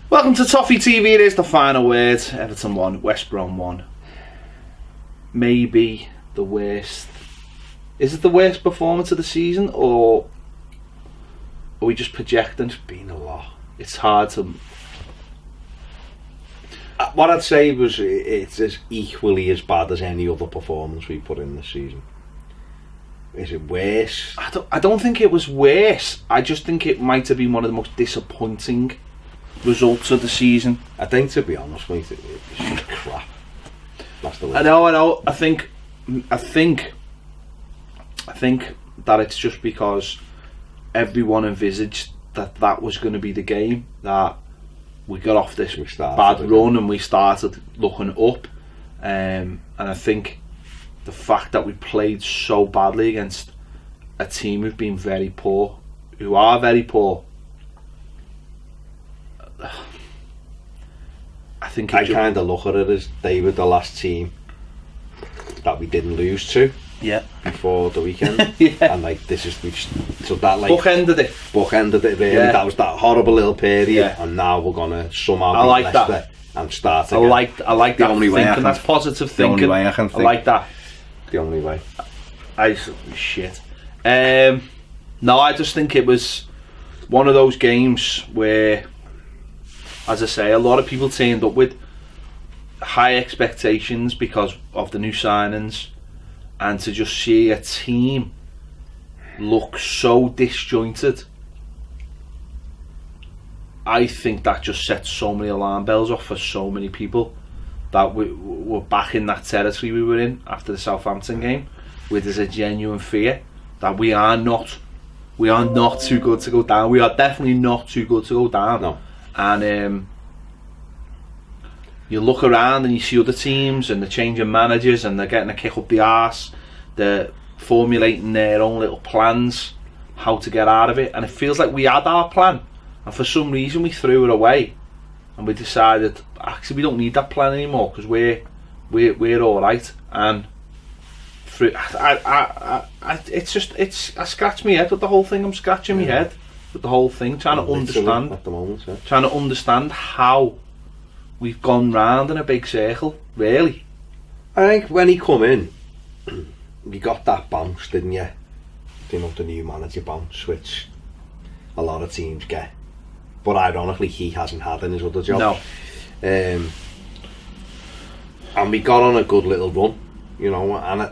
Welcome to Toffee TV. It is the final word. Everton 1, West Brom 1. Maybe the worst. Is it the worst performance of the season, or are we just projecting? It's been a lot. It's hard to. What I'd say was it's as equally as bad as any other performance we put in this season. Is it worse? I don't think it was worse. I just think it might have been one of the most disappointing results of the season. I think, to be honest, mate, it was crap. That's the way. I know. I think that it's just because everyone envisaged that was going to be the game, that we got off this bad run and we started looking up, and I think the fact that we played so badly against a team who are very poor, I think I kind of look at it as they were the last team that we didn't lose to. Yeah. Before the weekend. Yeah. And like so that like bookended it really. Yeah. That was that horrible little period. Yeah. And now we're gonna somehow I like that and start again. I like that only way thinking. That's positive the thinking. only way I can think. I like that. The only way. Shit. No, I just think it was one of those games where, as I say, a lot of people turned up with high expectations because of the new signings, and to just see a team look so disjointed, I think that just set so many alarm bells off for so many people that we're back in that territory we were in after the Southampton game, where there's a genuine fear that we are not too good to go down. We are definitely not too good to go down. No. And you look around and you see other teams and they're changing managers and they're getting a kick up the arse. They're formulating their own little plans how to get out of it, and it feels like we had our plan, and for some reason we threw it away and we decided actually we don't need that plan anymore because we're all right. And I scratch my head with the whole thing. I'm scratching my head with the whole thing, trying to understand at the moment, yeah. Trying to understand how we've gone round in a big circle, really. I think when he come in, you got that bounce, didn't you? You know, the new manager bounce, which a lot of teams get. But ironically, he hasn't had in his other job. No. And we got on a good little run, you know, and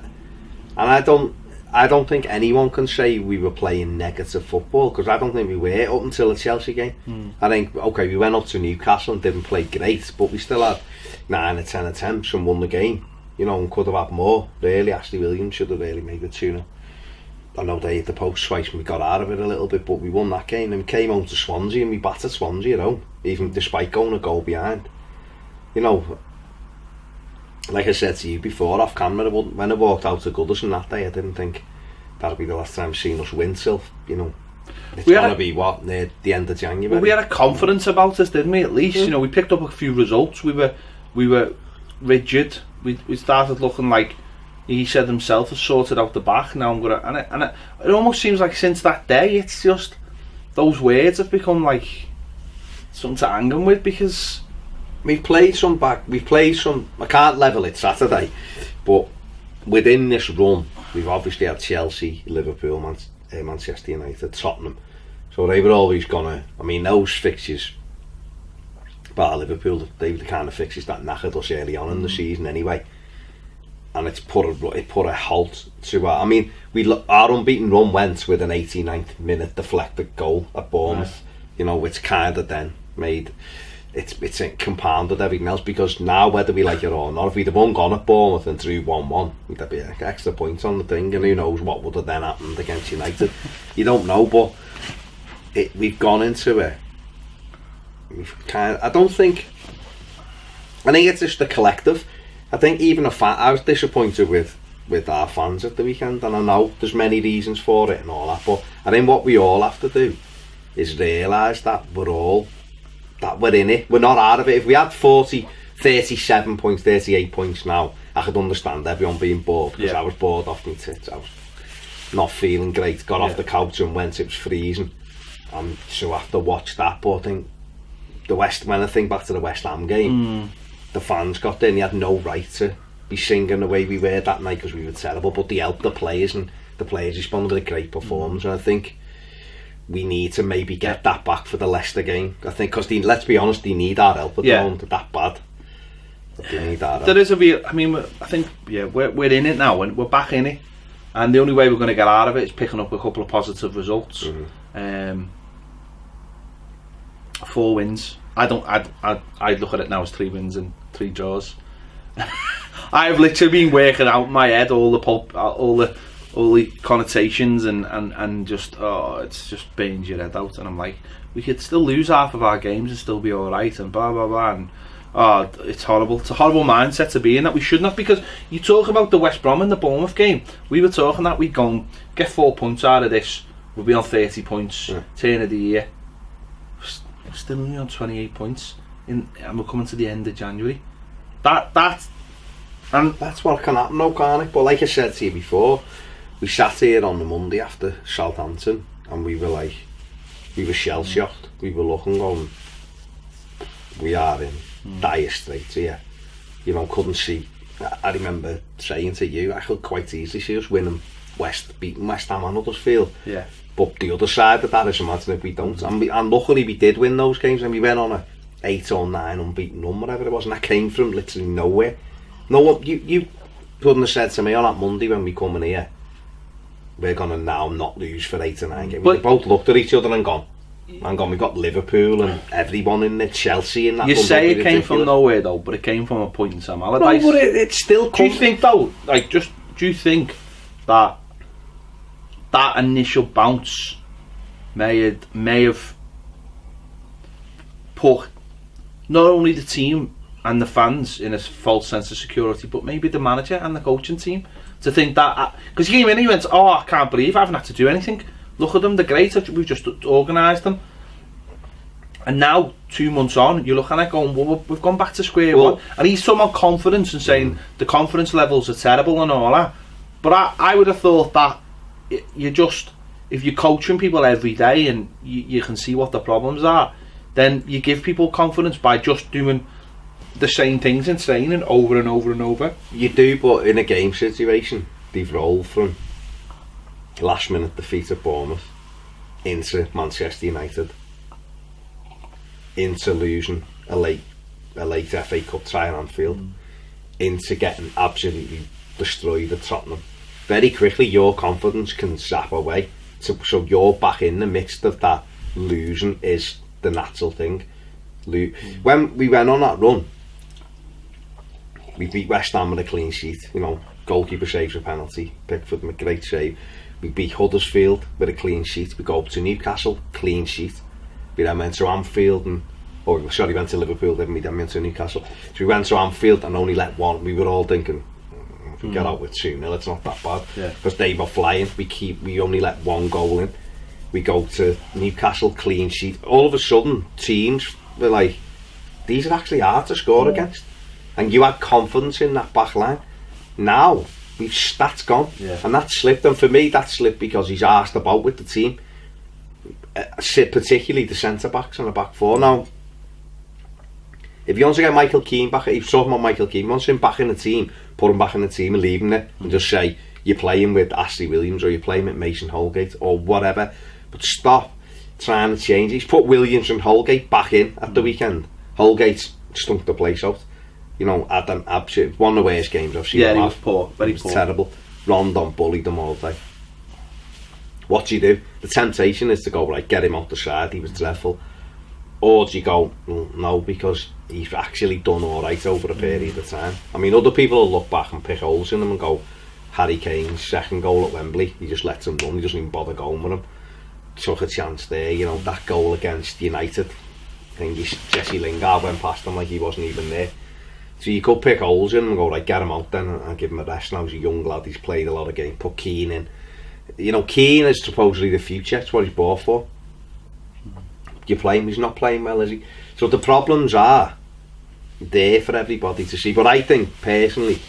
I don't think anyone can say we were playing negative football, because I don't think we were up until the Chelsea game. I think, okay, we went up to Newcastle and didn't play great, but we still had 9 or 10 attempts and won the game, you know, and could have had more, really. Ashley Williams should have really made it 2-0. I know they hit the post twice and we got out of it a little bit, but we won that game and we came home to Swansea and we battered Swansea at home, even despite going a goal behind. You know, like I said to you before off camera, when I walked out to Goodison that day, I didn't think that'll be the last time I've seen us win till, you know, it's going to be what, near the end of January. Well, we had a confidence about us, didn't we, at least? You know, we picked up a few results. We were rigid. We started looking like he said himself has sorted out the back. Now I'm gonna, and it almost seems like since that day, it's just those words have become like something to hang him with, because we've played some. I can't level it Saturday, but within this run, we've obviously had Chelsea, Liverpool, Manchester United, Tottenham. So they were always gonna. I mean, those fixtures, bar Liverpool, they were the kind of fixtures that knackered us early on in the season anyway. And it put a halt to our. I mean, our unbeaten run went with an 89th minute deflected goal at Bournemouth. Right. You know, which kind of then made it's compounded everything else, because now, whether we like it or not, if we'd have gone at Bournemouth and drew 1-1, we'd have an extra points on the thing, and who knows what would have then happened against United. You don't know, but we've gone into it. I think it's just the collective. I think even I was disappointed with our fans at the weekend, and I know there's many reasons for it and all that, but I think what we all have to do is realise that we're in it. We're not out of it. If we had 37 points, 38 points now, I could understand everyone being bored, because I was bored off my tits. I was not feeling great, got off the couch and went, it was freezing, and so I have to watch that. But I think when I think back to the West Ham game, the fans got there and they had no right to be singing the way we were that night because we were terrible, but they helped the players and the players responded with a great performance, and I think we need to maybe get that back for the Leicester game. I think because let's be honest, they need our help at the moment. They're that bad. They need our help. There is a real, I mean, I think we're in it now and we're back in it, and the only way we're going to get out of it is picking up a couple of positive results. 4 wins. I'd look at it now as 3 wins and 3 draws. I've literally been working out in my head all the connotations and just it's just burns your head out, and I'm like, we could still lose half of our games and still be alright and blah blah blah, and it's horrible. It's a horrible mindset to be in that we shouldn't have, because you talk about the West Brom and the Bournemouth game, we were talking that we'd go and get 4 points out of this, we'll be on 30 points turn of the year. We're still only on 28 points and we're coming to the end of January. And that's what can happen though, can't it? But like I said to you before, we sat here on the Monday after Southampton and we were shell-shocked. We were looking going, we are in dire straits here. You know, couldn't see. I remember saying to you, I could quite easily see us winning beating West Ham and Huddersfield. Yeah. But the other side of that is, imagine if we don't. And luckily we did win those games, and we went on a 8 or 9 unbeaten run, whatever it was, and that came from literally nowhere. No one, you couldn't have said to me on that Monday when we come in here, we're going to now not lose for 8 or 9 games. We both looked at each other and gone, we got Liverpool and everyone in the Chelsea in that. You say it came from nowhere though, but it came from a point in Sam Allardyce. No, but it still comes. Do you think though, do you think that initial bounce may have put not only the team and the fans in a false sense of security, but maybe the manager and the coaching team to think that, because he came in and he went, I can't believe I haven't had to do anything, look at them, they're great, we've just organised them. And now 2 months on, you're looking at going, well, we've gone back to square one, and he's talking about confidence and saying the confidence levels are terrible and all that, but I would have thought that you just, if you're coaching people every day and you can see what the problems are, then you give people confidence by just doing the same things and saying it over and over and over. You do, but in a game situation, they've rolled from last minute defeat at Bournemouth into Manchester United, into losing a late FA Cup tie at Anfield, into getting absolutely destroyed at Tottenham. Very quickly your confidence can sap away, so you're back in the midst of that. Losing is the natural thing. When we went on that run, we beat West Ham with a clean sheet, you know, goalkeeper saves a penalty, Pickford with a great save. We beat Huddersfield with a clean sheet. We go up to Newcastle, clean sheet. We then went to Anfield and went to Liverpool, then we went to Newcastle. So we went to Anfield and only let one. We were all thinking, if we get out with 2-0, it's not that bad, because they were flying. We only let 1 goal in. We go to Newcastle, clean sheet. All of a sudden teams were like, these are actually hard to score against, and you had confidence in that back line. Now that's gone, and that slipped. And for me, that slipped because he's asked about with the team, particularly the centre backs and the back four. Now, if you want to get Michael Keane back, he's talking about Michael Keane, wants him back in the team, put him back in the team and leave him there, and just say you're playing with Ashley Williams or you're playing with Mason Holgate or whatever, but stop trying to change. He's put Williams and Holgate back in at the weekend. Holgate stunk the place out. You know, Adam, absolutely one of the worst games I've seen. Yeah, he was poor, very poor. Terrible. Rondon bullied them all day. What do you do? The temptation is to go, right, get him off the side, he was dreadful. Or do you go, no, because he's actually done alright over a period of time. I mean, other people will look back and pick holes in him and go, Harry Kane's second goal at Wembley, he just lets him run, he doesn't even bother going with him. Took a chance there, you know, that goal against United, I think Jesse Lingard went past him like he wasn't even there. So you could pick holes in him and go, right, get him out then and give him a rest. Now he's a young lad, he's played a lot of games, put Keane in. You know, Keane is supposedly the future, that's what he's bought for. You play him, he's not playing well, is he? So the problems are there for everybody to see, but I think personally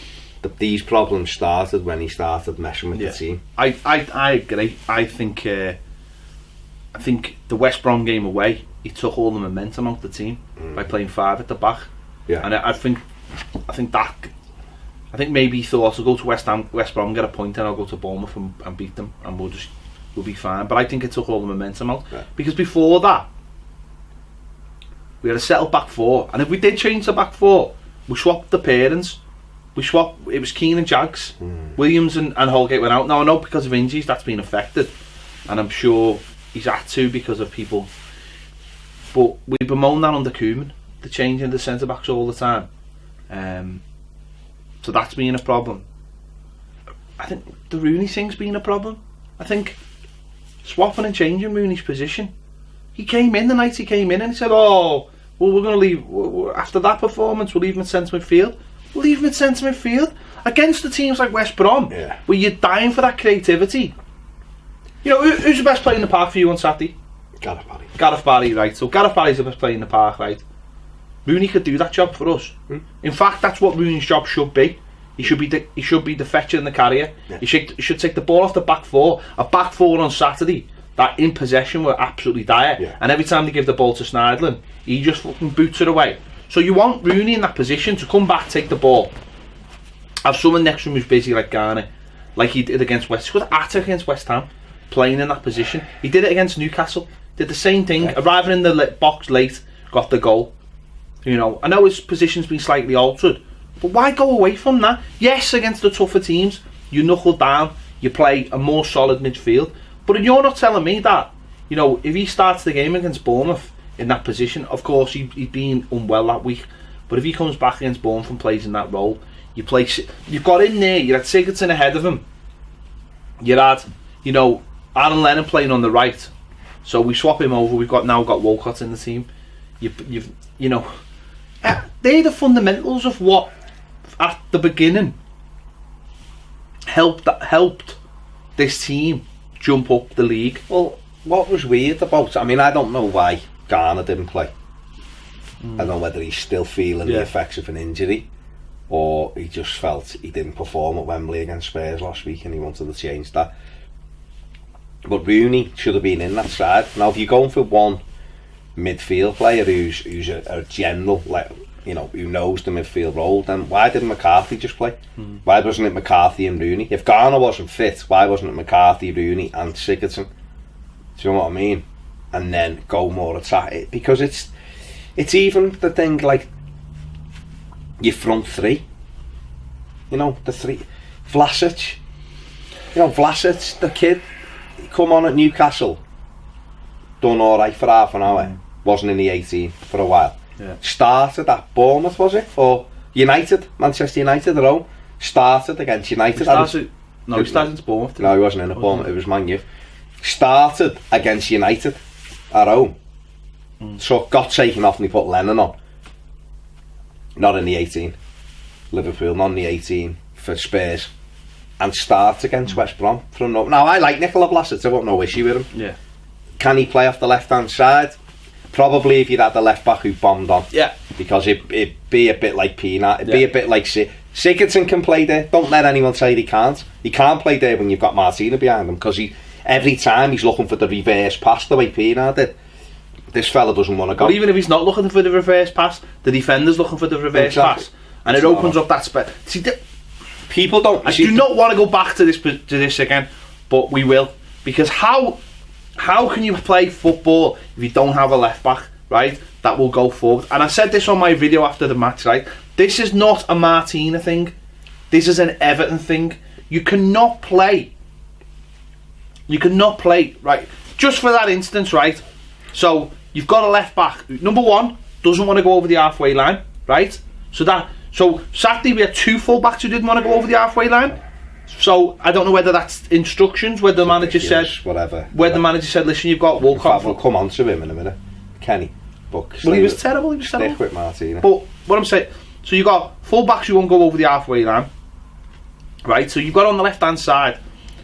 that these problems started when he started messing with the team. I agree. I think the West Brom game away, he took all the momentum out of the team. by playing 5 at the back. Yeah. And I think maybe he thought, I'll go to West Brom, get a point, and I'll go to Bournemouth and beat them, and we'll be fine. But I think it took all the momentum out. Yeah. Because before that, we had a settled back 4, and if we did change the back 4, we swapped the pairings. It was Keane and Jags. Williams and Holgate went out. Now I know because of injuries that's been affected, and I'm sure he's had to because of people. But we bemoan that under Koeman, the changing the centre backs all the time. So that's been a problem. I think the Rooney thing's been a problem. I think swapping and changing Rooney's position. He came in the night he came in and he said, "Oh, well, we're going to leave after that performance. We'll leave him at centre midfield." Leave him at centre midfield against the teams like West Brom, where you're dying for that creativity. You know, who's the best player in the park for you on Saturday? Gareth Barry, right? So Gareth Barry's the best player in the park, right? Rooney could do that job for us. In fact, that's what Rooney's job should be. He should be the fetcher and the carrier. Yeah. He should take the ball off the back 4. A back 4 on Saturday that in possession were absolutely dire. Yeah. And every time they give the ball to Sneijderlin, he just fucking boots it away. So you want Rooney in that position to come back, take the ball, have someone next to him who's busy like Garner, like he did against West. He was against West Ham, playing in that position. He did it against Newcastle. Did the same thing, arriving in the box late, got the goal. You know, I know his position's been slightly altered, but why go away from that? Yes, against the tougher teams, you knuckle down, you play a more solid midfield. But you're not telling me that, you know, if he starts the game against Bournemouth in that position, of course he'd been unwell that week, but if he comes back against Bournemouth and plays in that role, you've got in there, you had Sigurdsson ahead of him, you had, you know, Aaron Lennon playing on the right, so we swap him over. We've now got Walcott in the team. You know, they're the fundamentals of what at the beginning helped this team jump up the league. Well, what was weird about, I mean, I don't know why Garner didn't play. I don't know whether he's still feeling the effects of an injury, or he just felt he didn't perform at Wembley against Spurs last week and he wanted to change that. But Rooney should have been in that side. Now, if you're going for one midfield player who's a general, like, you know, who knows the midfield role, then why didn't McCarthy just play? Why wasn't it McCarthy and Rooney? If Garner wasn't fit, why wasn't it McCarthy, Rooney and Sigurdsson? Do you know what I mean? And then go more attack, because it's even the thing, like your front 3, you know, the 3, Vlasic, the kid, he come on at Newcastle, done alright for half an hour, wasn't in the 18 for a while, started at Bournemouth, was it, or United, Manchester United, their own, started against United. He started against Bournemouth. No, he wasn't in at Bournemouth, it was Man U. Started against United at home, so got taken off and he put Lennon on, not in the 18, Liverpool, not in the 18 for Spurs, and starts against West Brom from now. I like Nikola Vlasic, I've got no issue with him. Yeah. Can he play off the left hand side? Probably, if you'd had the left back who bombed on. Yeah. Because it'd be a bit like Pienaar, it'd be a bit like Sigurdsson can play there. Don't let anyone say he can't. He can't play there when you've got Martina behind him, because every time he's looking for the reverse pass the way Pienaar did. This fella doesn't want to go. But even if he's not looking for the reverse pass, the defender's looking for the reverse pass, and it opens up that space. See, people don't. I do not want to go back to this again, but we will, because how can you play football if you don't have a left back, right? That will go forward. And I said this on my video after the match, right? This is not a Martina thing. This is an Everton thing. You cannot play, right? Just for that instance, right? So you've got a left back. Number one doesn't want to go over the halfway line, right? So Saturday we had 2 full backs who didn't want to go over the halfway line. So I don't know whether that's instructions, where the manager said whatever. The manager said, listen, you've got Walcott. We'll come on to him in a minute, Kenny. Well, he was terrible. Stick with Martina. But what I'm saying, so you've got full backs who won't go over the halfway line, right? So you've got on the left hand side,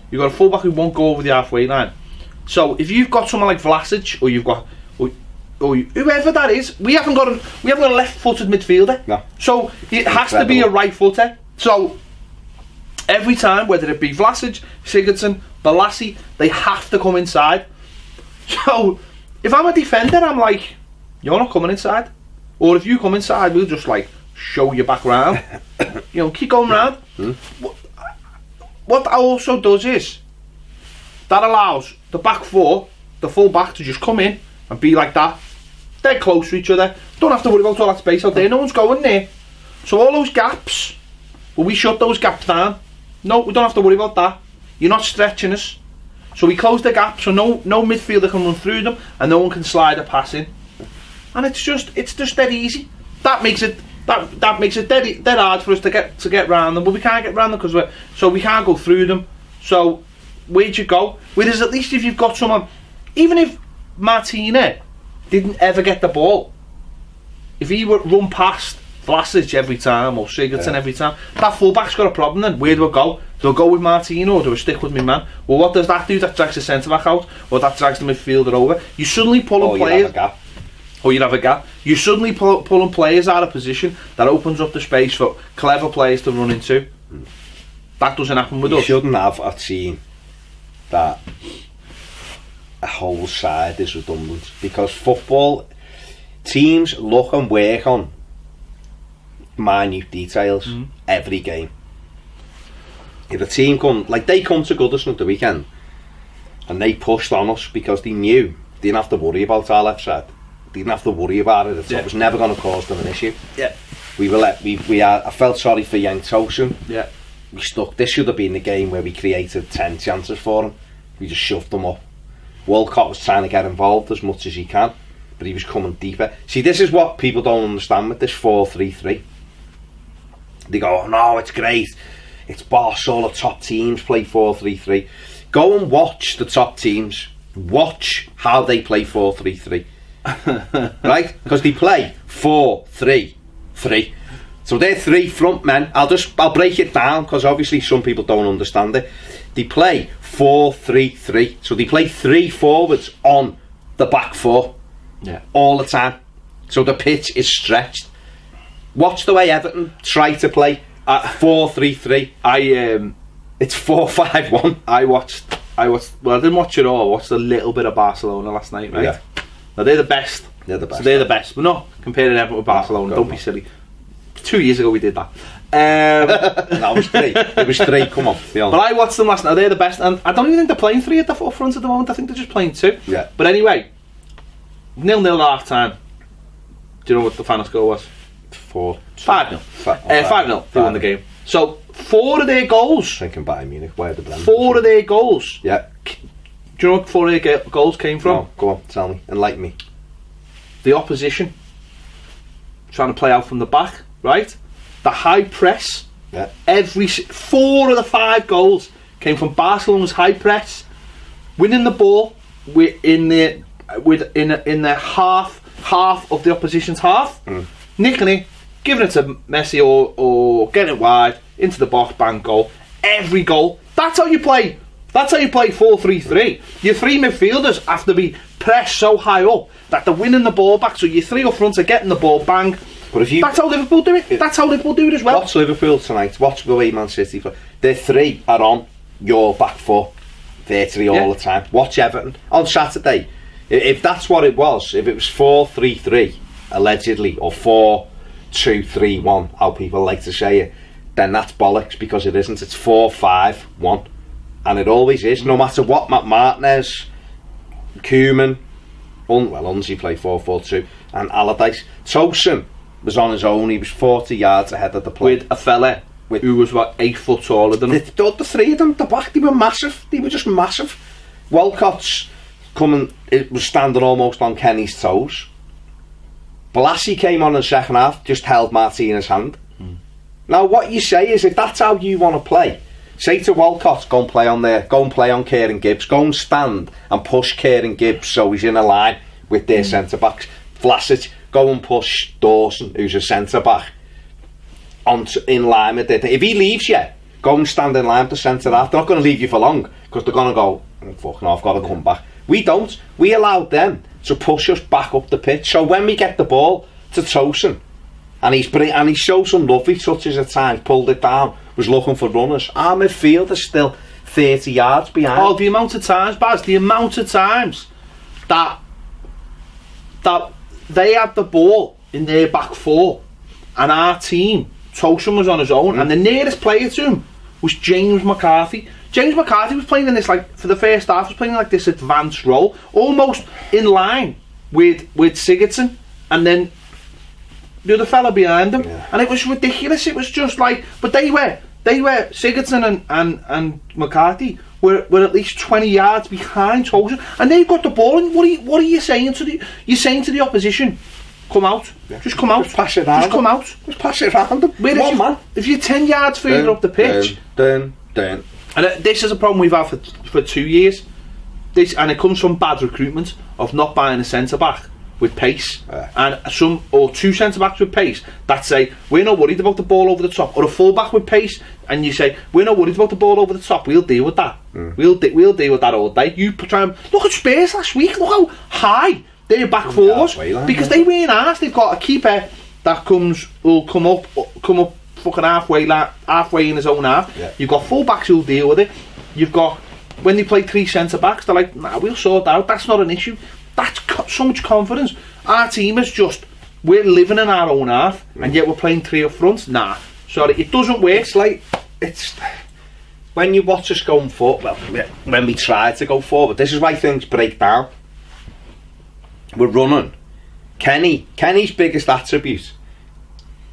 you've got a full back who won't go over the halfway line. So if you've got someone like Vlasic, or you've got or whoever that is, we haven't got a left-footed midfielder. No. So it has to be a right footer. So every time, whether it be Vlasic, Sigurdsson, Balassi, they have to come inside. So if I'm a defender, I'm like, you're not coming inside. Or if you come inside, we'll just like show you back round. You know, keep going round. What that also does is that allows the back four, the full back, to just come in and be like that. They're close to each other. Don't have to worry about all that space out there. No one's going there. So all those gaps, well, we shut those gaps down. No, we don't have to worry about that. You're not stretching us. So we close the gap so no midfielder can run through them and no one can slide a pass in. And it's just dead easy. That makes it dead hard for us to get round them, but we can't get round them because we can't go through them. So where'd you go? Whereas at least if you've got someone, even if Martina didn't ever get the ball, if he would run past Vlasic every time or Sigurdsson every time, that fullback's got a problem then. Where do I go? Do I go with Martino or do I stick with my man? Well, what does that do? That drags the centre back out, or that drags the midfielder over. You suddenly pulling players. You'd have a gap. You suddenly pulling players out of position. That opens up the space for clever players to run into. That doesn't happen with us. You shouldn't have a team that a whole side is redundant, because football teams look and work on minute details every game. If a team they come to Goodison at the weekend and they pushed on us because they knew they didn't have to worry about our left side. They didn't have to worry about it. It was never going to cause them an issue. Yeah. I felt sorry for Young Tosin. Yeah. This should have been the game where we created 10 chances for him. We just shoved them up. Walcott was trying to get involved as much as he can, but he was coming deeper. See, this is what people don't understand with this 4-3-3. They go, oh, no, it's great. It's boss, all the top teams play 4-3-3. Go and watch the top teams. Watch how they play 4-3-3. Right? Because they play 4-3-3. So they're three front men. I'll break it down because obviously some people don't understand it. They play 4-3-3. So they play three forwards on the back four. Yeah. All the time. So the pitch is stretched. Watch the way Everton try to play 4-3-3. It's 4-5-1. I watched. Well, I didn't watch it all. I watched a little bit of Barcelona last night, right? Yeah. Now they're the best. They're the best. So they're the best. We're not comparing Everton with Barcelona. Don't be silly. 2 years ago we did that. No, it was three. It was three. Come on. But I watched them last night. They're the best, and I don't even think they're playing three at the front at the moment. I think they're just playing two. Yeah. But anyway, 0-0 at half time. Do you know what the final score was? 5-0. 5-0. They won the game. So 4 of their goals. Thinking Bayern Munich. Where the blend? 4 of their goals. Yeah. Do you know what 4 of their goals came from? No, go on, tell me. Enlighten me. The opposition trying to play out from the back, right? The high press. Yeah. 4 of the 5 goals came from Barcelona's high press, winning the ball in the half of the opposition's half, nicking it, giving it to Messi or getting it wide into the box, bang, goal. Every goal. That's how you play. That's how you play 4-3-3. Your 3 midfielders have to be pressed so high up that they're winning the ball back. So your 3 up front are getting the ball, bang. But that's how Liverpool do it. That's how Liverpool do it as well. Watch Liverpool tonight. Watch the way Man City play. Their 3 are on your back 4 virtually all the time. Watch Everton on Saturday. If that's what it was, if it was 4-3-3 allegedly, or 4-2-3-1, how people like to say it, then that's bollocks, because it isn't. It's 4-5-1, and it always is. No matter what. Martinez, Koeman, Unzi play 4-4-2, and Allardyce. Tosin was on his own. He was 40 yards ahead of the play with a fella who was about 8 foot taller than him. The 3 of them, the back, they were massive. They were just massive. Walcott's it was standing almost on Kenny's toes. Blassie came on in the second half, just held Martina's hand. Now what you say is, if that's how you want to play, say to Walcott, go and play on there, go and play on Kieran Gibbs, go and stand and push Kieran Gibbs so he's in a line with their centre backs. Vlasic, go and push Dawson, who's a centre back, in line with it. If he leaves you, go and stand in line with the centre half. They're not going to leave you for long, because they're going to go, oh, fucking I've got to come back. We don't. We allowed them to push us back up the pitch. So when we get the ball to Tosin, and he showed some lovely touches at times, pulled it down, was looking for runners, our midfield is still 30 yards behind. Oh, the amount of times, Baz, the amount of times that they had the ball in their back four, and our team, Tosham was on his own, and the nearest player to him was James McCarthy. James McCarthy was playing in this, like, for the first half, was playing like this advanced role, almost in line with Sigurdsson, and then the other fella behind him, and it was ridiculous. It was just like, but they were Sigurdsson and McCarthy were at least 20 yards behind Tosham, and they've got the ball. And what are you saying to the? You're saying to the opposition, come out, just come out, just pass it around, just come out, just pass it around them. If you're 10 yards further up the pitch, dun. And this is a problem we've had for 2 years. And it comes from bad recruitment of not buying a centre back with pace, and two centre backs with pace that say we're not worried about the ball over the top, or a full back with pace, and you say we're not worried about the ball over the top. We'll deal with that. We'll deal with that all day. You try and look at Spurs last week. Look how high their back four was, because they weren't arsed. They've got a keeper that will come up fucking halfway in his own half. You've got full backs who'll deal with it. You've got, when they play three centre backs, they're like, nah, we'll sort that out. That's not an issue. That's so much confidence. Our team is just, we're living in our own half, and yet we're playing three up front. Nah, sorry, it doesn't work. It's when you watch us going forward. Well, when we try to go forward, this is why things break down. We're running. Kenny's biggest attribute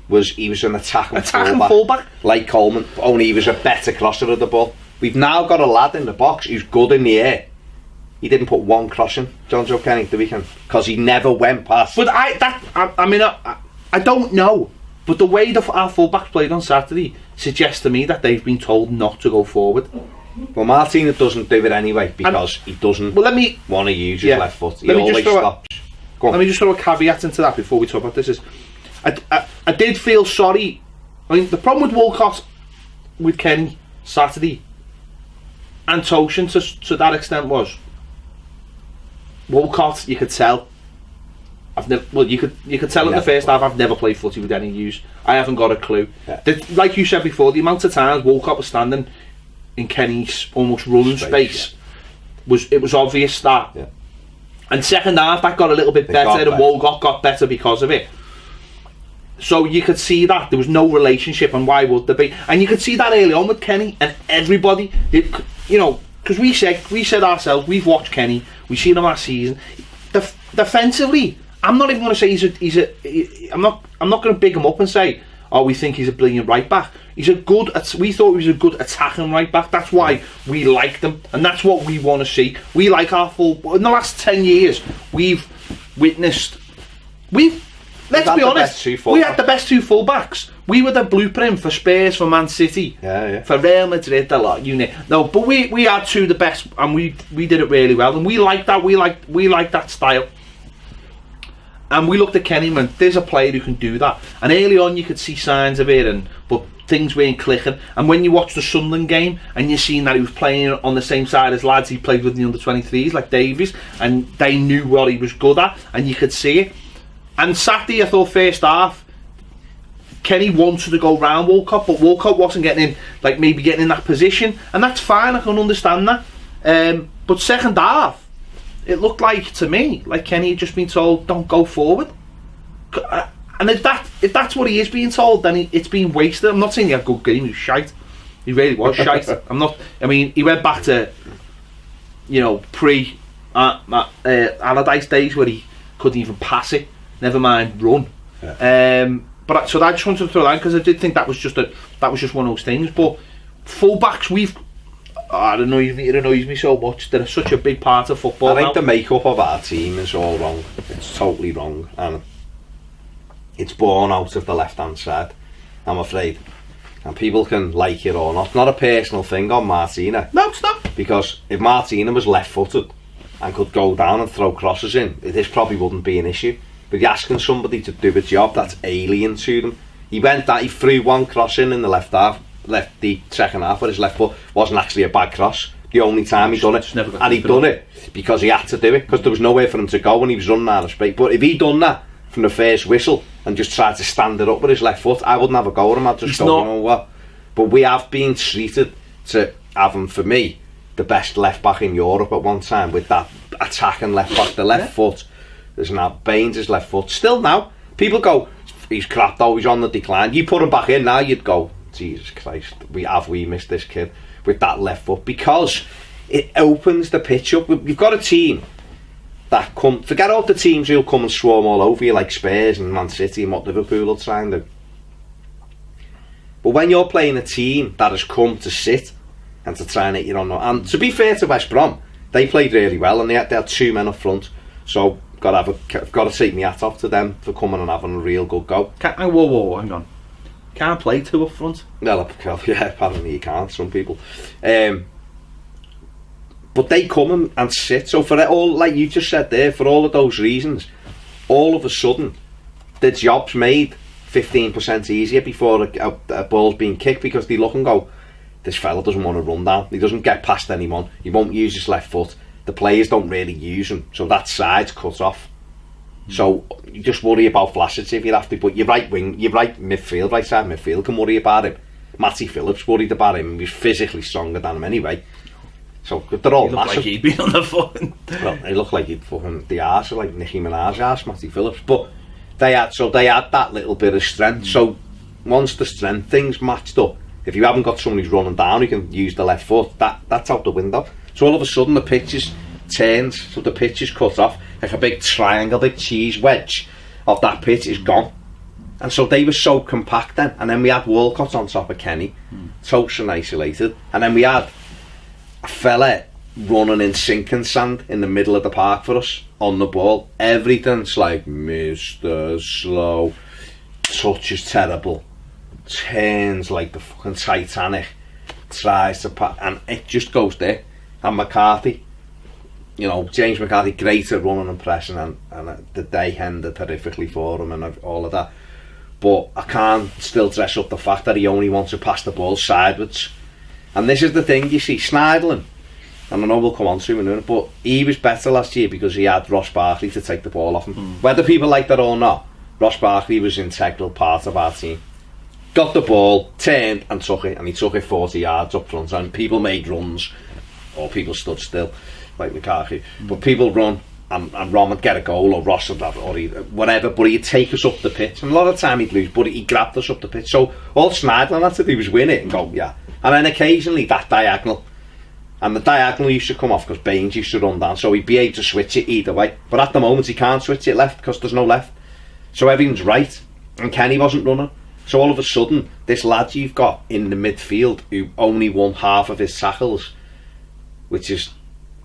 was he was an attacking fullback, like Coleman, only he was a better crosser of the ball. We've now got a lad in the box who's good in the air. He didn't put one cross in, John Joe Kenny, the weekend, because he never went past. But I don't know, but the way our fullbacks played on Saturday suggests to me that they've been told not to go forward. Well, Martina doesn't do it anyway, because he doesn't want to use his left foot. He always stops. Let me just throw a caveat into that before we talk about this. I did feel sorry. I mean, the problem with Walcott, with Kenny Saturday, and Toshin to that extent was Walcott. You could tell. You could tell in the first half. I've never played footy with any use. I haven't got a clue. Like you said before, the amount of times Walcott was standing in Kenny's almost running space was obvious that. Yeah. And second half that got a little bit better, and Walcott got better because of it. So you could see that there was no relationship, and why would there be? And you could see that early on with Kenny and everybody. Because we said ourselves, we've watched Kenny, we've seen him last season. Defensively, I'm not even going to say I'm not going to big him up and say, oh, we think he's a brilliant right back. We thought he was a good attacking right back. That's why we liked him, and that's what we want to see. We like our in the last 10 years, we've witnessed. Let's be honest, we had the best two full-backs. We were the blueprint for Spurs, for Man City, for Real Madrid, a lot, No, but we had two of the best, and we did it really well, and we like that. We like that style. And we looked at Kenny and went, there's a player who can do that. And early on you could see signs of it, but things weren't clicking. And when you watch the Sunderland game and you're seeing that he was playing on the same side as lads he played with in the under-23s, like Davies, and they knew what he was good at, and you could see it. And Saturday, I thought first half, Kenny wanted to go round Walcott, but Walcott wasn't getting in that position, and that's fine. I can understand that. But second half, it looked like to me like Kenny had just been told, "Don't go forward." And if that's what he is being told, then it's been wasted. I'm not saying he had a good game. He was shite. He really was shite. I mean, he went back to pre Allardyce days where he couldn't even pass it. Never mind run. But so I just wanted to throw that in because I did think that was just one of those things. But fullbacks, it annoys me so much. They're such a big part of football. I think the makeup of our team is all wrong. It's totally wrong, and it's born out of the left-hand side, I'm afraid. And people can like it or not. It's not a personal thing on Martina. No, it's not. Because if Martina was left-footed and could go down and throw crosses in, this probably wouldn't be an issue. But you're asking somebody to do a job that's alien to them. He threw one cross in the left half, left the second half with his left foot. Wasn't actually a bad cross. The only time he done it, and he done it because he had to do it, because there was nowhere for him to go when he was running out of space. But if he'd done that from the first whistle and just tried to stand it up with his left foot, I wouldn't have a go at him. I'd just go, you know what? But we have been treated to have him, for me, the best left back in Europe at one time, with that attacking left back, the left foot. There's now Baines' left foot. Still now, People go, he's crap though, he's on the decline. You put him back in now, you'd go, Jesus Christ, we missed this kid with that left foot, because it opens the pitch up. We've got a team that come, forget all the teams who'll come and swarm all over you like Spurs and Man City and what Liverpool will try and do. But when you're playing a team that has come to sit and to try and hit you on, and to be fair to West Brom, they played really well and they had 2 men up front, so got to take my hat off to them for coming and having a real good go. Whoa, hang on. Can't play 2 up front? Well, yeah, apparently you can't, some people. But they come and sit, so for all, like you just said there, for all of those reasons, all of a sudden the job's made 15% easier before a ball's being kicked, because they look and go, this fella doesn't want to run down, he doesn't get past anyone, he won't use his left foot, the players don't really use him, so that side's cut off. So you just worry about Vlasic if you have to, but your right midfield, right side midfield can worry about him. Matty Phillips worried about him, he's physically stronger than him anyway. So they're all massive. Like he'd been on the fucking... Well, he looked like he'd fucking the arse, like Nicki Minaj arse, Matty Phillips. But they had that little bit of strength. So once the strength thing's matched up, if you haven't got someone who's running down who can use the left foot, that's out the window. So all of a sudden the pitch is turned, so the pitch is cut off, like a big triangle, big cheese wedge of that pitch is gone. And so they were so compact then. And then we had Walcott on top of Kenny, toast and isolated. And then we had a fella running in sinking sand in the middle of the park for us on the ball. Everything's like Mr. Slow, touch is terrible, turns like the fucking Titanic, tries to pass, and it just goes there. And McCarthy, James McCarthy, great at running and pressing, and the day ended horrifically for him and all of that. But I can't still dress up the fact that he only wants to pass the ball sideways. And this is the thing, you see, Schneiderlin, and I know we'll come on to him in a minute, but he was better last year because he had Ross Barkley to take the ball off him. Whether people like that or not, Ross Barkley was an integral part of our team. Got the ball, turned and took it, and he took it 40 yards up front, and people made runs, or people stood still, like McCarthy. But people run, and Ron would get a goal, or Ross would have it, or whatever, but he'd take us up the pitch, and a lot of the time he'd lose, but he grabbed us up the pitch. So all Schneiderlin had to do was win it and go, yeah. And then occasionally that diagonal, and the diagonal used to come off because Baines used to run down, so he'd be able to switch it either way. But at the moment he can't switch it left because there's no left, so everything's right, and Kenny wasn't running. So all of a sudden this lad you've got in the midfield who only won half of his tackles, which is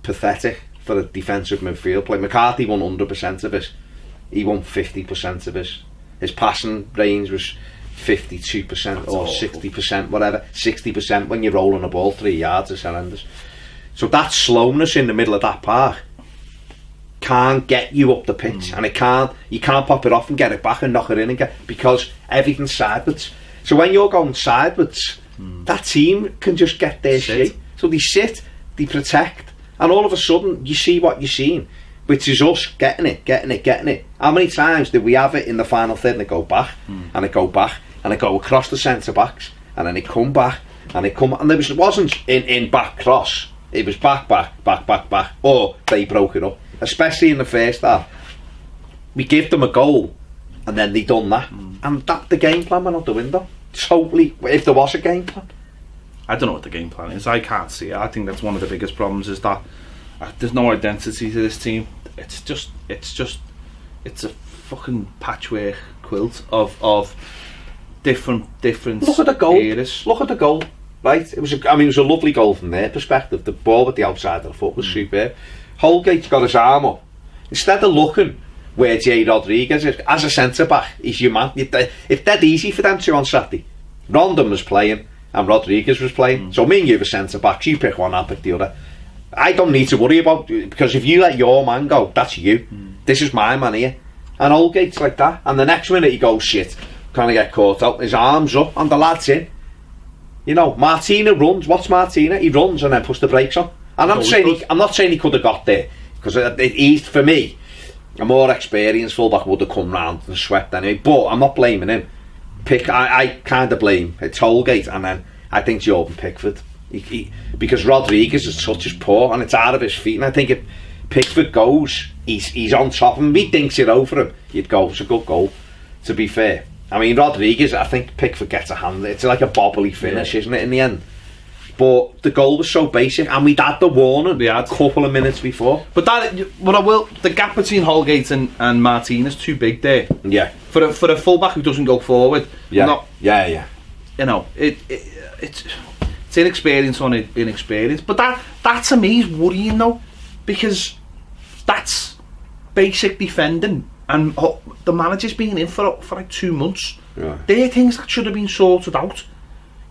pathetic for a defensive midfield play. McCarthy won 100% of his, he won 50% of his passing range was 52% or 60%, whatever, 60% when you're rolling a ball 3 yards is horrendous. So that slowness in the middle of that park can't get you up the pitch, and you can't pop it off and get it back and knock it in and because everything's sideways. So when you're going sideways, that team can just get their shit. So they sit, they protect, and all of a sudden you see what you're seeing, which is us getting it. How many times did we have it in the final third and it go back, and it go back, and it go across the centre backs, and then it come back, and it come, and it wasn't in back cross, it was back, or they broke it up. Especially in the first half, we give them a goal, and then they done that, and that the game plan went out the window. Totally, if there was a game plan. I don't know what the game plan is. I can't see it. I think that's one of the biggest problems, is that there's no identity to this team. It's a fucking patchwork quilt of different Look at the goal. eras. Look at the goal. Right, it was a lovely goal from their perspective. The ball at the outside of the foot was superb. Holgate's got his arm up. Instead of looking where Jay Rodriguez is, as a centre-back, he's your man. It's dead easy for them two on Saturday. Rondon was playing and Rodriguez was playing. So me and you were centre-backs, you pick one, I'll pick the other. I don't need to worry about, because if you let your man go, that's you. This is my man here. And Holgate's like that. And the next minute he goes, shit, kind of get caught out, his arm's up, and the lad's in. Martina runs. What's Martina? He runs and then puts the brakes on. And I'm not saying he could have got there, because he's, for me, a more experienced fullback would have come round and swept anyway. But I'm not blaming him. I kind of blame it's Holgate, and then I think Jordan Pickford, because Rodriguez's touch is poor and it's out of his feet. And I think if Pickford goes, he's on top of him. He thinks it over him. You'd go, it's a good goal. to be fair. I mean, Rodriguez, I think Pickford gets a hand. It's like a bobbly finish, isn't it, in the end? But the goal was so basic, and we'd had the warning a couple of minutes before. But the gap between Holgate and Martinez is too big there. Yeah. For a fullback who doesn't go forward. Yeah. You know, it's inexperience on inexperience. But that to me is worrying though, because that's basic defending, and the manager's been in for like 2 months. Yeah. They're things that should have been sorted out.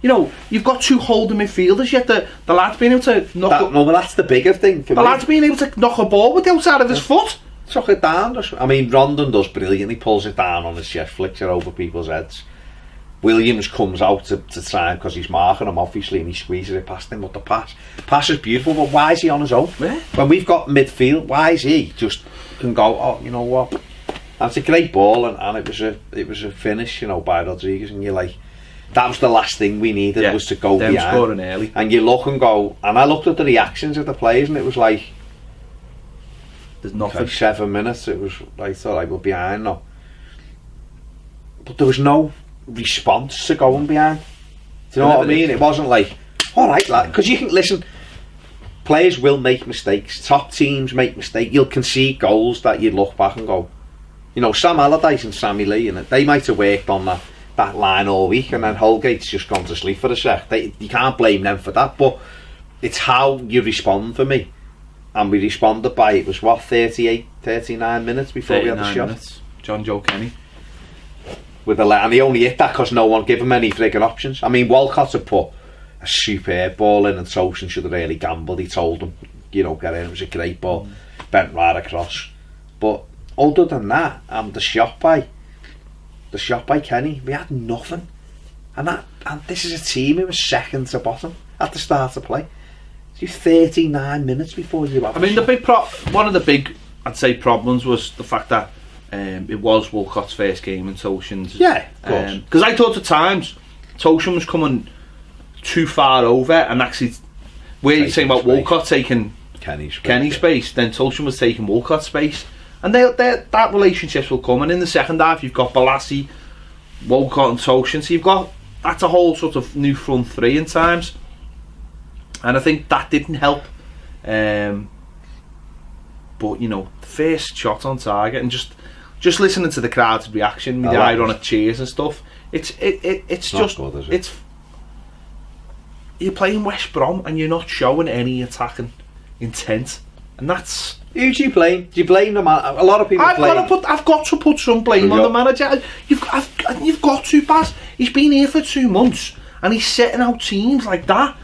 You know, you've got 2 holding midfielders, yet the lad's been able to knock No, but that's the bigger thing for me. The lad's been able to knock a ball with the outside of his foot. Chuck it down. I mean, Rondon does brilliantly, pulls it down on his chest, flicks it over people's heads. Williams comes out to try him because he's marking him, obviously, and he squeezes it past him. But the pass is beautiful, but why is he on his own? Yeah. When we've got midfield, why is he just can go, oh, you know what? That's a great ball, and it was a finish, you know, by Rodriguez, and you're like, that was the last thing we needed, was to go them behind. Scoring early. And you look and go, and I looked at the reactions of the players, and it was like, there's nothing. Like 7 minutes, it was like, thought I was behind now. But there was no response to going behind. Do you know what I mean? It wasn't like, alright, lad, because you can listen. Players will make mistakes. Top teams make mistakes. You'll concede goals that you look back and go, you know, Sam Allardyce and Sammy Lee, and they might have worked on that line all week, and then Holgate's just gone to sleep for a sec. You can't blame them for that, but it's how you respond for me. And we responded by, it was what, 39 minutes before we had the shot. Minutes. John Joe Kenny. And he only hit that because no one gave him any frigging options. I mean, Walcott had put a superb ball in, and Tosin should have really gambled. He told him, you know, get in. It was a great ball, bent right across. But other than that, the shot by Kenny, we had nothing. And this is a team who was second to bottom at the start of play. You 39 minutes before you have. I mean, one of the big, I'd say, problems was the fact that it was Walcott's first game and Tosin's. Yeah, of course. Because I thought at times Tosin was coming too far over, and actually, where you're saying about Walcott taking Kenny's space, then Tosin was taking Walcott's space, and that relationship will come. And in the second half, you've got Balassi, Walcott, and Tosin. So that's a whole sort of new front three in times. And I think that didn't help. But you know, the first shot on target, and just listening to the crowd's reaction, the ironic cheers and stuff. It's just good, is it? It's you're playing West Brom and you're not showing any attacking intent, and that's. Who do you blame? Do you blame the man? A lot of people blame. I've got to put some blame on the manager. You've got to, Baz. He's been here for 2 months and he's setting out teams like that.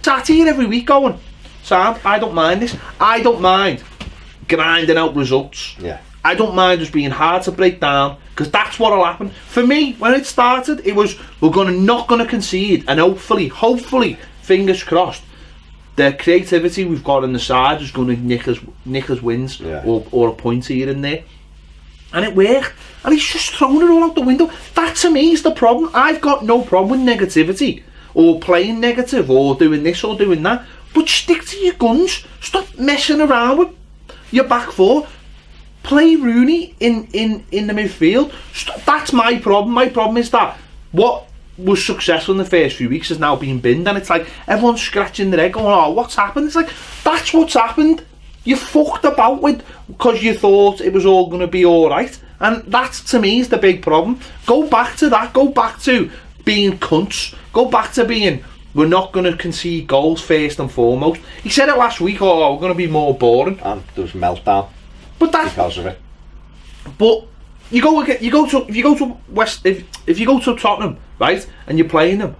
Sat here every week going, Sam, I don't mind this. I don't mind grinding out results. Yeah. I don't mind us being hard to break down, because that's what'll happen. For me, when it started, it was we're not going to concede, and hopefully, fingers crossed, the creativity we've got on the side is going to nick us wins, or a point here and there. And it worked, and he's just thrown it all out the window. That to me is the problem. I've got no problem with negativity, or playing negative, or doing this or doing that, but stick to your guns. Stop messing around with your back four. Play Rooney in the midfield. That's my problem. My problem is that what was successful in the first few weeks has now been binned, and it's like everyone's scratching their head going, oh, what's happened? It's like, that's what's happened. You fucked about with because you thought it was all going to be alright, and that to me is the big problem. Go back to that. Go back to being cunts. Go back to being, we're not going to concede goals first and foremost. He said it last week, oh, we're going to be more boring, and there was a meltdown. But that's because of it. But if you go to Tottenham, right, and you're playing them,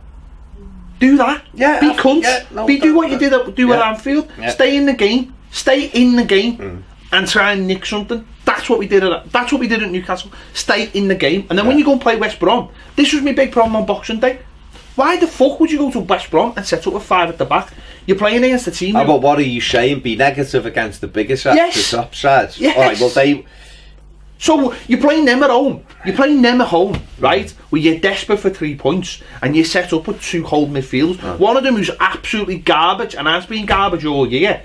do that. Yeah. Be cunts. Yeah, do what you did at Anfield. Yeah. Stay in the game. And try and nick something. That's what we did at Newcastle. Stay in the game. And then when you go and play West Brom, this was my big problem on Boxing Day. Why the fuck would you go to West Brom and set up with 5 at the back? You're playing against the team. But what are you saying? Be negative against the bigger sides, the top sides. Yes. All right. Well, So you're playing them at home. Right? Where you're desperate for 3 points, and you set up with 2 cold midfielders. One of them who's absolutely garbage and has been garbage all year.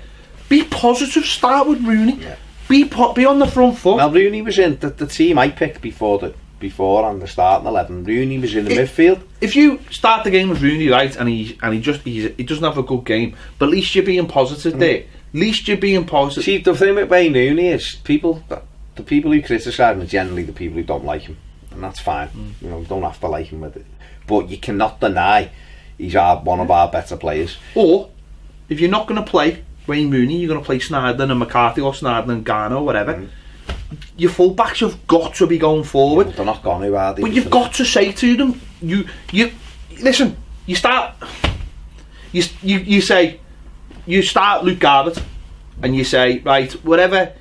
Be positive. Start with Rooney. Yeah. Be on the front foot. Well, Rooney was in the team I picked before before and the starting 11. Rooney was in the midfield. If you start the game with Rooney, right, and he doesn't have a good game, but at least you're being positive there. At least you're being positive. See, the thing with Wayne Rooney is the people who criticise him are generally the people who don't like him, and that's fine. You know, you don't have to like him with it, but you cannot deny he's one of our better players. Or if you're not going to play Wayne Rooney, you're going to play Sneijder and McCarthy or Sneijder and Garner or whatever. Your full-backs have got to be going forward. They're not going to, are they? But you've got to say to them, you listen. You start. You say, you start Luke Garbutt, and you say, right, whatever,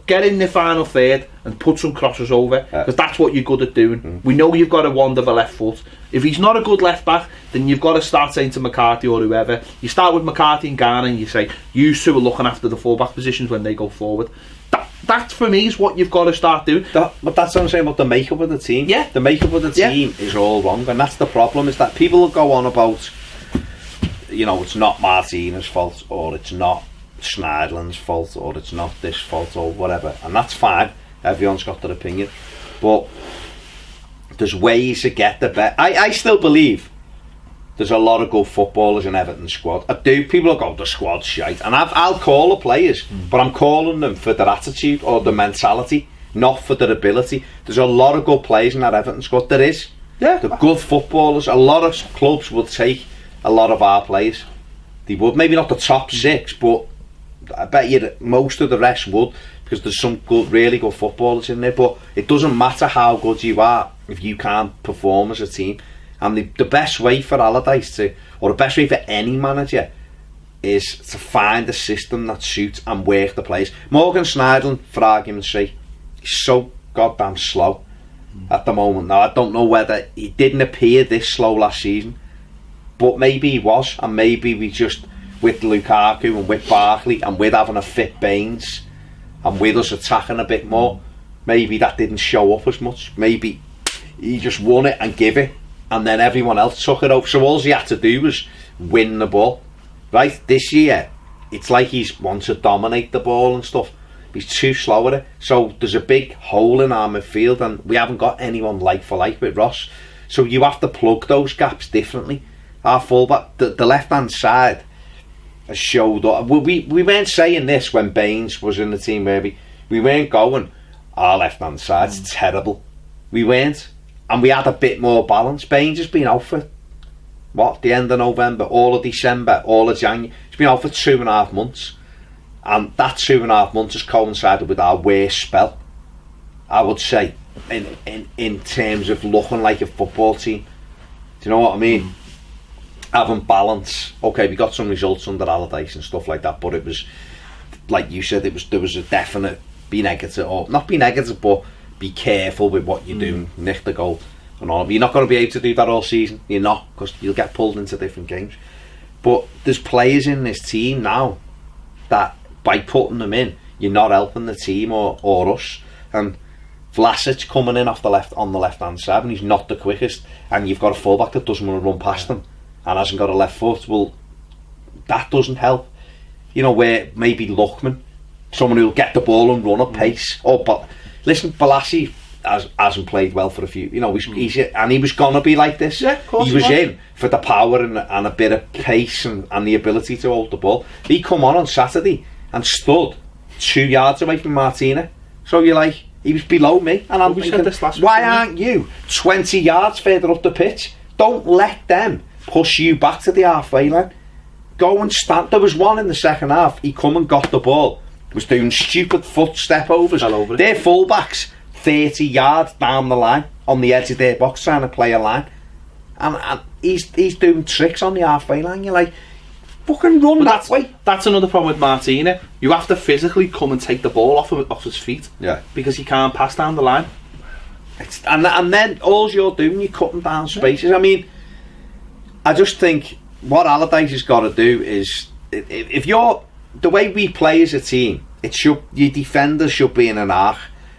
get in the final third and put some crosses over, because that's what you're good at doing. We know you've got a wonderful left foot. If he's not a good left back, then you've got to start saying to McCarthy or whoever. You start with McCarthy and Garner, and you say, you two are looking after the full-back positions when they go forward. That for me is what you've got to start doing. But that's what I'm saying about the makeup of the team. Yeah. The makeup of the team is all wrong, and that's the problem, is that people will go on about, you know, it's not Martina's fault, or it's not Schneiderlin's fault, or it's not this fault, or whatever, and that's fine. Everyone's got their opinion, but there's ways to get the best. I still believe there's a lot of good footballers in Everton's squad. I do. People will go, the squad's shite, and I'll call the players, but I'm calling them for their attitude or their mentality, not for their ability. There's a lot of good players in that Everton squad. There is. Yeah. They're good footballers. A lot of clubs would take a lot of our players. They would. Maybe not the top 6, but I bet you that most of the rest would, because there's some good, really good footballers in there. But it doesn't matter how good you are if you can't perform as a team. And the best way for Allardyce or the best way for any manager, is to find a system that suits and work the players. Morgan Schneiderlin, for argument's sake, is so goddamn slow at the moment. Now, I don't know whether he didn't appear this slow last season, but maybe he was, and maybe we just, with Lukaku and with Barkley and with having a fit Baines and with us attacking a bit more, maybe that didn't show up as much. Maybe he just won it and give it, and then everyone else took it over. So all he had to do was win the ball. Right, this year it's like he's wants to dominate the ball and stuff. He's too slow at it. So there's a big hole in our midfield, and we haven't got anyone like for like with Ross. So you have to plug those gaps differently. Our fullback, the left hand side, has showed up. We weren't saying this when Baines was in the team, maybe. We weren't going, our left hand side's terrible. We weren't. And we had a bit more balance. Baines has been out for, the end of November, all of December, all of January. He's been out for 2.5 months. And that 2.5 months has coincided with our worst spell, I would say, in terms of looking like a football team. Do you know what I mean? Having balance. Okay, we got some results under Allardyce and stuff like that, but it was, like you said, there was a definite be negative, or not be negative, but be careful with what you're doing. Nick the goal and all. You're not going to be able to do that all season. You're not, because you'll get pulled into different games. But there's players in this team now that by putting them in, you're not helping the team or us. And Vlasic coming in off the left on the left hand side, and he's not the quickest, and you've got a fullback that doesn't want to run past them and hasn't got a left foot. Well, that doesn't help. You know, where maybe Luckman, someone who'll get the ball and run at pace. But listen, Balassi hasn't played well for a few. You know, and he was gonna be like this. Yeah, of course he was in for the power and a bit of pace and the ability to hold the ball. He come on Saturday and stood 2 yards away from Martina. So you're like, he was below me, and I'm thinking, why aren't you 20 yards further up the pitch? Don't let them push you back to the halfway line. Go and stand. There was one in the second half. He come and got the ball. Was doing stupid foot step overs. Their fullbacks 30 yards down the line on the edge of their box trying to play a line, and he's doing tricks on the halfway line. You're like, fucking run that way. That's another problem with Martina. You have to physically come and take the ball off his feet. Yeah. Because he can't pass down the line. And then all you're doing, you're cutting down spaces. I mean, I just think what Allardyce has got to do is, if you're the way we play as a team, your defenders should be in an arc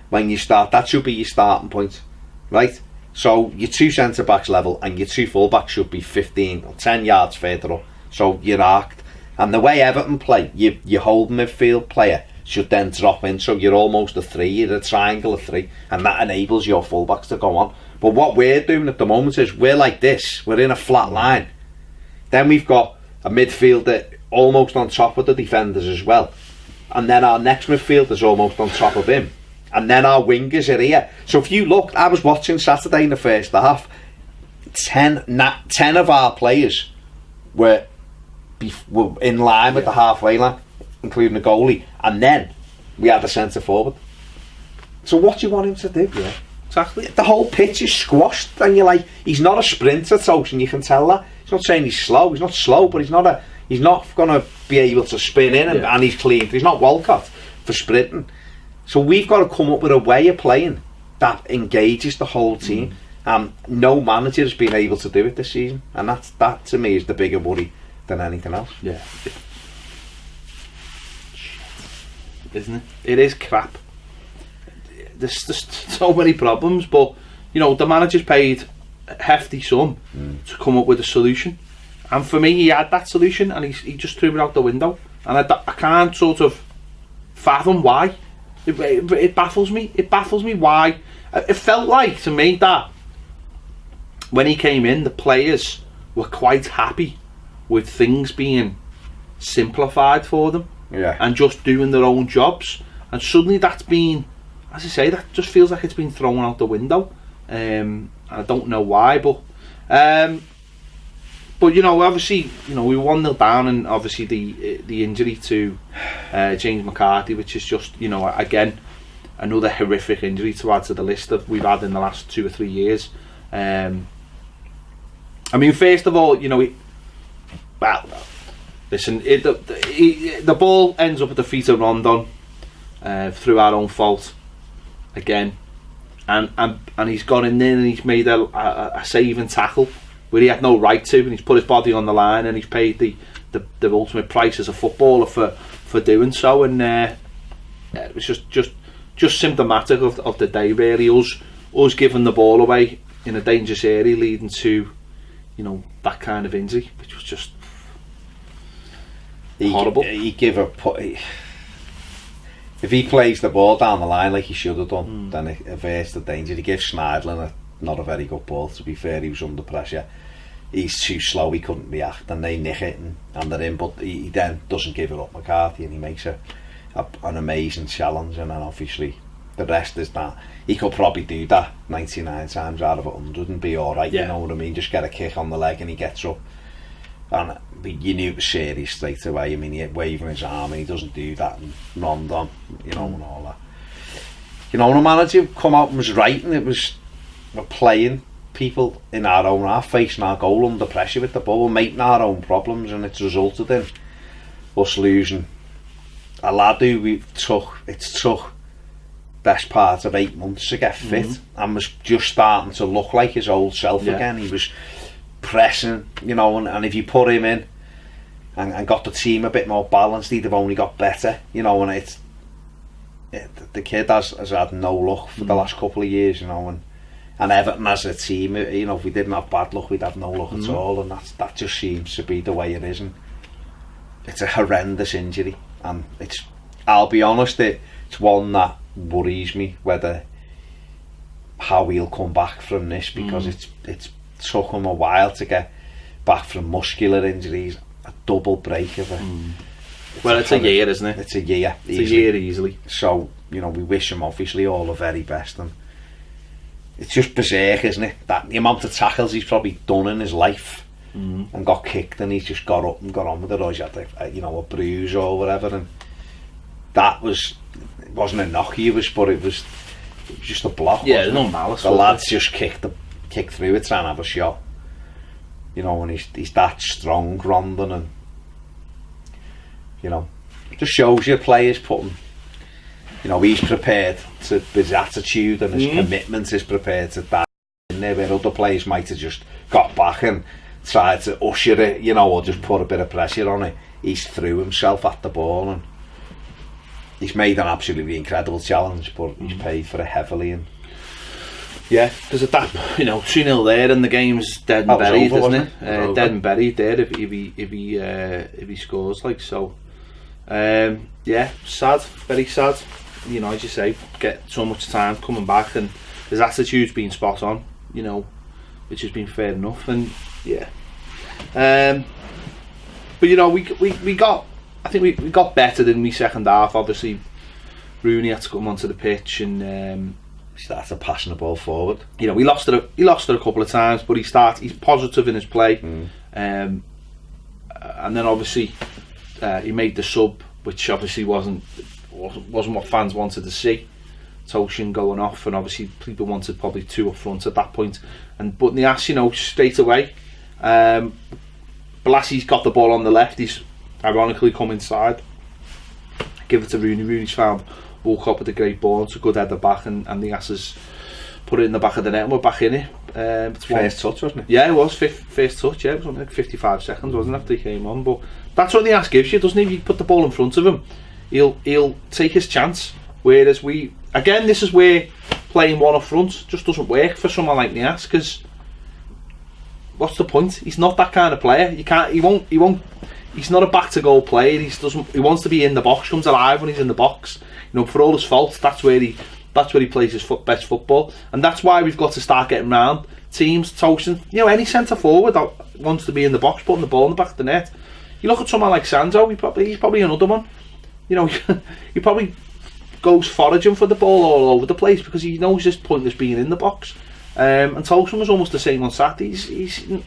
when you start. That should be your starting point, right? So your 2 centre backs level and your 2 full backs should be 15 or 10 yards further up. So you're arced. And the way Everton play, you hold midfield player should then drop in, so you're almost a 3, you're a triangle of 3, and that enables your fullbacks to go on. But what we're doing at the moment is we're like this, we're in a flat line. Then we've got a midfielder almost on top of the defenders as well, and then our next midfielder's almost on top of him, and then our wingers are here. So if you look, I was watching Saturday in the first half, 10 of our players were in line with the halfway line, including the goalie, and then we had a centre forward. So what do you want him to do? Yeah, exactly. The whole pitch is squashed, and you're like, he's not a sprinter, Tosh, and you can tell that. He's not saying he's slow. He's not slow, but he's not going to be able to spin in, and he's clean. He's not Walcott for sprinting. So we've got to come up with a way of playing that engages the whole team. No manager has been able to do it this season, and that to me is the bigger worry than anything else. Yeah. Isn't it? It is crap. There's just so many problems, but you know the manager's paid a hefty sum to come up with a solution, and for me he had that solution and he just threw it out the window, and I can't sort of fathom why. It baffles me. It baffles me why. It felt like to me that when he came in, the players were quite happy with things being simplified for them. Yeah. And just doing their own jobs, and suddenly that's been, as I say, that just feels like it's been thrown out the window. I don't know why, but you know, obviously, you know, we were 1-0 down, and obviously the injury to James McCarthy, which is just, you know, again another horrific injury to add to the list that we've had in the last 2 or 3 years. I mean, first of all, you know, listen, the ball ends up at the feet of Rondon through our own fault again, and he's gone in there and he's made a saving tackle where he had no right to, and he's put his body on the line, and he's paid the ultimate price as a footballer for doing so, and it was just symptomatic of the day, really. Us giving the ball away in a dangerous area, leading to, you know, that kind of injury, which was just horrible. If he plays the ball down the line like he should have done, then it averts the danger. He gives Schneidlin not a very good ball, to be fair. He was under pressure. He's too slow, he couldn't react, and they nick it and they're in, but he then doesn't give it up, McCarthy, and he makes an amazing challenge, and then obviously the rest is that. He could probably do that 99 times out of 100 and be alright, you know what I mean? Just get a kick on the leg and he gets up. And you knew it was serious straight away. I mean, he waving his arm and he doesn't do that, and Rondon, you know, and all that. You know, when a manager come out and was right, and we're playing people in our own half, facing our goal under pressure with the ball, we're making our own problems, and it's resulted in us losing a lad who it's took best part of 8 months to get fit, and was just starting to look like his old self again. He was pressing, you know, and if you put him in and got the team a bit more balanced, he'd have only got better, you know. And the kid has had no luck for the last couple of years, you know, and Everton as a team, you know, if we didn't have bad luck, we'd have no luck at all, and that just seems to be the way it is. And it's a horrendous injury, and I'll be honest, it's one that worries me, how he'll come back from this, because it's took him a while to get back from muscular injuries, a double break of it. Well, it's a year, isn't it? It's a year. It's a year easily. So, you know, we wish him obviously all the very best, and it's just berserk, isn't it? That the amount of tackles he's probably done in his life, and got kicked, and he's just got up and got on with it, or he's had a bruise or whatever, and that wasn't a knock, but it was just a block. Yeah, there's no malice. The lads just kicked through it, trying to have a shot. You know, and he's that strong, Rondon, and you know, it just shows you players putting, you know, he's prepared to, his attitude and his commitment is prepared to that in there, where other players might have just got back and tried to usher it, you know, or just put a bit of pressure on it. He's threw himself at the ball, and he's made an absolutely incredible challenge, but he's paid for it heavily. And yeah, because at that, you know, 2-0 there, and the game's dead and buried, isn't it? Dead and buried there if he scores, like, so. Yeah, sad, very sad. You know, as you say, get so much time coming back, and his attitude's been spot on, you know, which has been fair enough. And yeah, but you know, we got, I think we got better than we second half. Obviously, Rooney had to come onto the pitch and started passing the ball forward. You know, he lost it a couple of times, but he's positive in his play. And then obviously he made the sub, which obviously wasn't what fans wanted to see. Toshin going off, and obviously people wanted probably 2 up front at that point. But Niasse, you know, straight away, Bolasy's got the ball on the left. He's ironically come inside, give it to Rooney. Rooney's found Walcott with a great ball. It's a good header back, and Niasse's put it in the back of the net, and we're back in it. First touch, wasn't it? Yeah, it was first touch. Yeah, it was something like 55 seconds, wasn't it, after he came on? But that's what Niasse gives you, doesn't he? If you put the ball in front of him, he'll take his chance. Whereas this is where playing one up front just doesn't work for someone like Niasse, because what's the point? He's not that kind of player. He won't. He's not a back to goal player. He wants to be in the box. Comes alive when he's in the box. You know, for all his faults, that's where he plays his best football, and that's why we've got to start getting round teams. Toshin, you know, any centre forward that wants to be in the box, putting the ball in the back of the net. You look at someone like Sanzo. He's probably another one. You know, he probably goes foraging for the ball all over the place because he knows his point is being in the box. And Toshin was almost the same on Saturday. He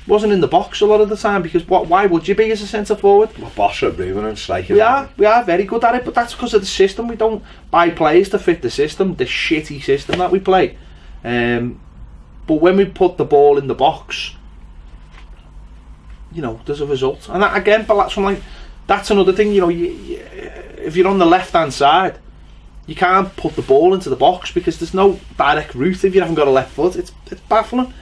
wasn't in the box a lot of the time, because why would you be as a centre forward? We're boss at moving and striking. We are very good at it, but that's because of the system. We don't buy players to fit the system, the shitty system that we play. But when we put the ball in the box, you know, there's a result. And that, again, that's another thing. You know, if you're on the left hand side, you can't put the ball into the box because there's no direct route if you haven't got a left foot. It's baffling.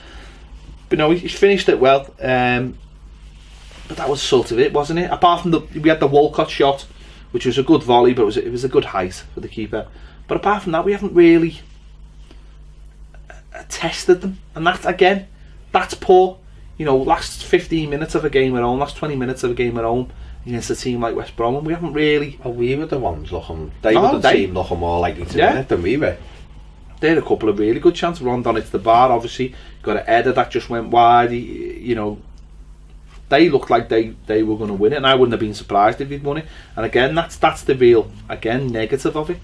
But no, he's finished it well. But that was sort of it, wasn't it? Apart from we had the Walcott shot, which was a good volley, but it was a good height for the keeper. But apart from that, we haven't really tested them, and that's poor. You know, last 15 minutes of a game at home, last 20 minutes of a game at home against a team like West Brom, and we haven't really. Well, we were the ones looking. They were the team looking more likely to win it than we were. They had a couple of really good chances. Rondon hit the bar, obviously. Got an header that just went wide. You know, they looked like they were going to win it, and I wouldn't have been surprised if he'd won it. And again, that's the real negative of it.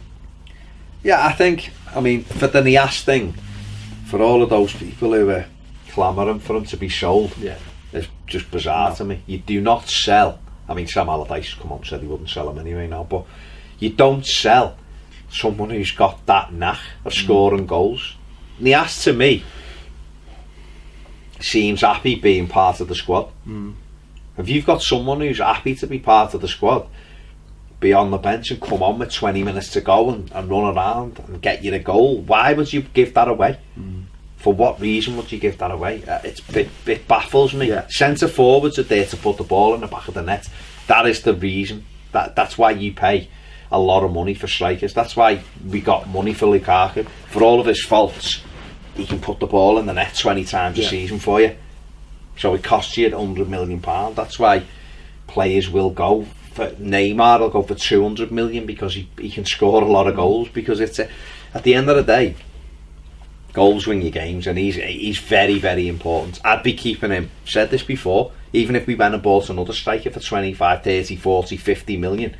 Yeah, I mean, for the Niasse thing, for all of those people who were clamouring for him to be sold, it's just bizarre to me. You do not sell. I mean, Sam Allardyce come on and said he wouldn't sell him anyway now, but you don't sell someone who's got that knack of scoring goals. Niasse, to me, seems happy being part of the squad. If you've got someone who's happy to be part of the squad, be on the bench and come on with 20 minutes to go and run around and get you a goal, why would you give that away? For what reason would you give that away? It baffles me. Centre forwards are there to put the ball in the back of the net. That is the reason. That's why you pay a lot of money for strikers. That's why we got money for Lukaku. For all of his faults, he can put the ball in the net 20 times a season for you. So it costs you £100 million. That's why players will go for Neymar. Will go for 200 million because he can score a lot of goals. Because it's at the end of the day, goals win your games, and he's very, very important. I'd be keeping him. Said this before. Even if we went and bought another striker for 25, 30, 40, 50 million,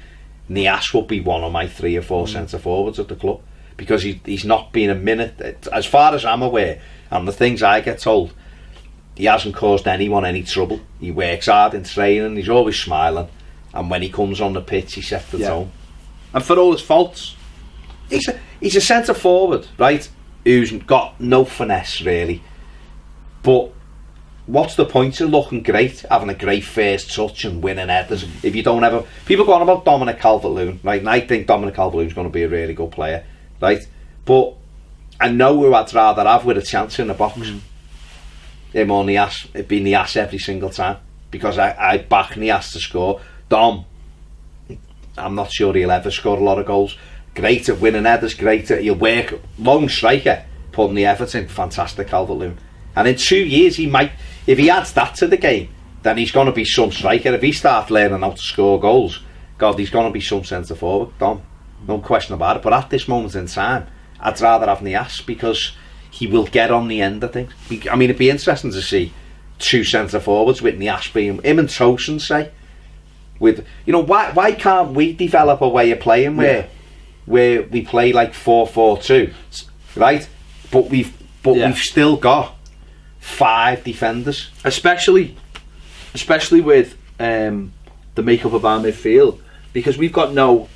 Niasse would be one of my 3 or 4 centre forwards at the club, because he's not been a minute, as far as I'm aware, and the things I get told, he hasn't caused anyone any trouble. He works hard in training, he's always smiling, and when he comes on the pitch he sets the tone. And for all his faults, he's a centre forward, right, who's got no finesse really, but what's the point of looking great, having a great first touch and winning headers if you don't have people go on about Dominic Calvert-Lewin, right? And I think Dominic Calvert-Lewin's going to be a really good player, right? But I know who I'd rather have with a chance in the box. Him or Niasse. It'd be Niasse every single time, because I back Niasse to score. Dom, I'm not sure he'll ever score a lot of goals. Great at winning headers, great at, he'll work, long striker, putting the Everton, fantastic Calvert-Lewin. And in 2 years he might, if he adds that to the game, then he's going to be some striker. If he starts learning how to score goals, God, he's going to be some centre forward, Dom. No question about it. But at this moment in time, I'd rather have Niasse because he will get on the end of things. I mean, it'd be interesting to see two centre forwards with Niasse being him and Tosun, say. With why can't we develop a way of playing where we play like 4-4-2, right? But we've still got 5 defenders, especially with the makeup of our midfield, because we've got no.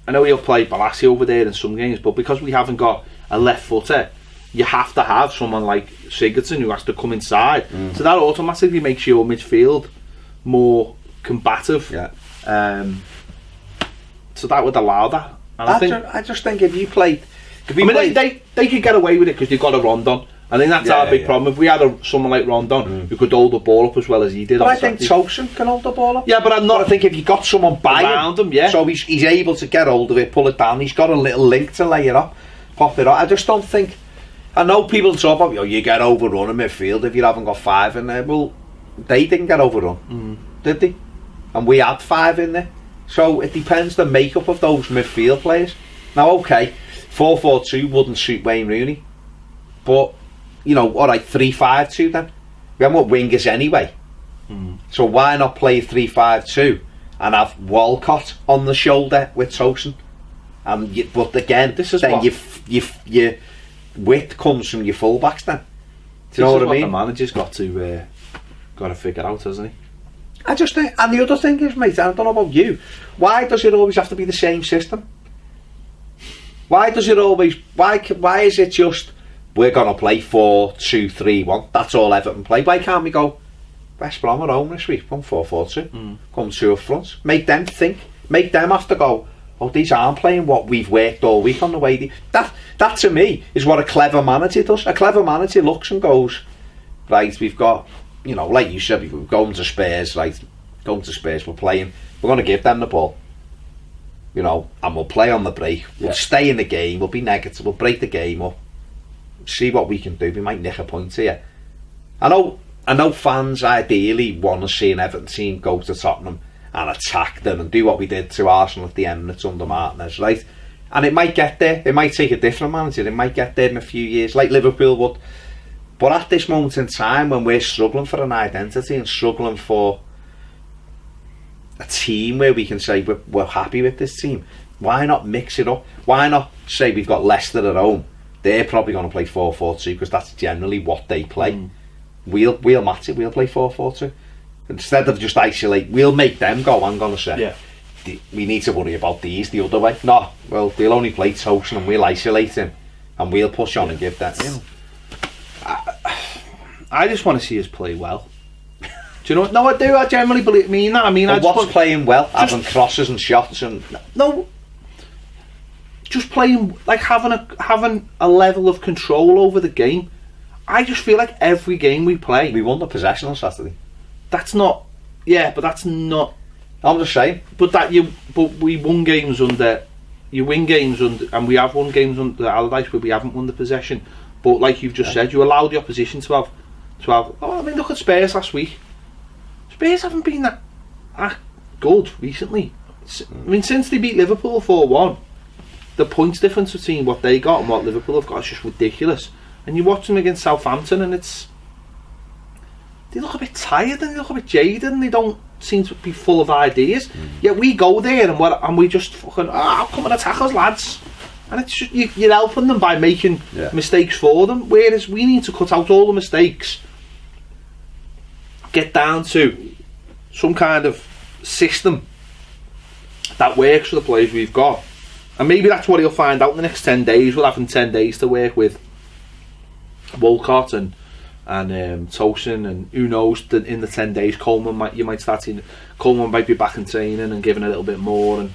I know he'll play Balassi over there in some games, but because we haven't got a left footer, you have to have someone like Sigurdsson who has to come inside. So that automatically makes your midfield more combative. So that would allow that. And I just think if you played, they could get away with it because they've got a Rondon. I think that's our big problem. If we had someone like Rondon who could hold the ball up as well as he did, but I think Tosun can hold the ball up. Yeah, but I think if you got someone by him, so he's able to get hold of it, pull it down. He's got a little link to lay it up, pop it up. I just don't think. I know people talk about you get overrun in midfield if you haven't got 5 in there. Well, they didn't get overrun, did they? And we had 5 in there. So it depends the makeup of those midfield players. Now, okay, 4-4-2 wouldn't suit Wayne Rooney, but alright, 3-5-2 then. We haven't got wingers anyway. So why not play 3-5-2 and have Walcott on the shoulder with Tosun? But again, this is then your width comes from your fullbacks then. Do you know what I mean? The manager's got to figure out, hasn't he? I just think, and the other thing is, mate, I don't know about you, why does it always have to be the same system? Why is it just we're going to play 4-2-3-1, that's all Everton play? Why can't we go West Brom at home this week, come 4-4-2, come 2 up front, make them think, make them have to go, oh, these aren't playing what we've worked all week on the way. That to me is what a clever manager does. A clever manager looks and goes, right, we've got, like you said, we're going to Spurs, we're playing, we're going to give them the ball, and we'll play on the break, we'll stay in the game, we'll be negative, we'll break the game up, see what we can do, we might nick a point here. I know fans ideally want to see an Everton team go to Tottenham and attack them and do what we did to Arsenal at the Emirates under Martinez, right? And it might get there, it might take a different manager, it might get there in a few years, like Liverpool would. But at this moment in time, when we're struggling for an identity and struggling for a team where we can say we're happy with this team, why not mix it up? Why not say we've got Leicester at home? They're probably going to play 4-4-2 because that's generally what they play. We'll match it. We'll play 4-4-2 instead of just isolate. We'll make them go. I'm going to say we need to worry about these the other way. No, well, they'll only play Tosun and we'll isolate him and we'll push on and give that. I just want to see us play well. Do you know what? No, I do. I generally mean that. I mean, playing well? Having crosses and shots and just playing like having a level of control over the game. I just feel like every game we play, we won the possession on Saturday. That's not. Yeah, but that's not. I'm just saying. But we won games under. You win games under, and we have won games under Allardyce where we haven't won the possession. But like you've just said, you allow the opposition to have. Oh, I mean, look at Spurs last week. Spurs haven't been that good recently. I mean, since they beat Liverpool 4-1, the points difference between what they got and what Liverpool have got is just ridiculous. And you watch them against Southampton, and they look a bit tired and they look a bit jaded, and they don't seem to be full of ideas. Yet we go there and we just fucking come and attack us, lads. And it's just, you're helping them by making mistakes for them, whereas we need to cut out all the mistakes, get down to some kind of system that works for the players we've got. And maybe that's what he'll find out in the next 10 days. We'll have him 10 days to work with Walcott and Tosun, and who knows, in the 10 days you might start seeing Coleman might be back in training and giving a little bit more, and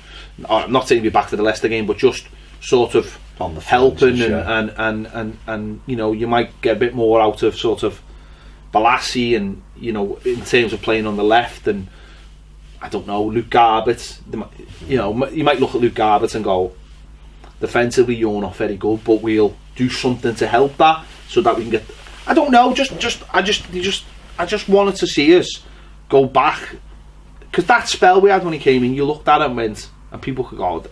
I'm not saying he'll be back for the Leicester game, but just sort of on the helping and you might get a bit more out of sort of Balassi, and in terms of playing on the left, and I don't know, Luke Garbett. You might look at Luke Garbett and go, defensively you're not very good, but we'll do something to help that so that we can get. I don't know. I just wanted to see us go back because that spell we had when he came in, you looked at it and went, and people could go,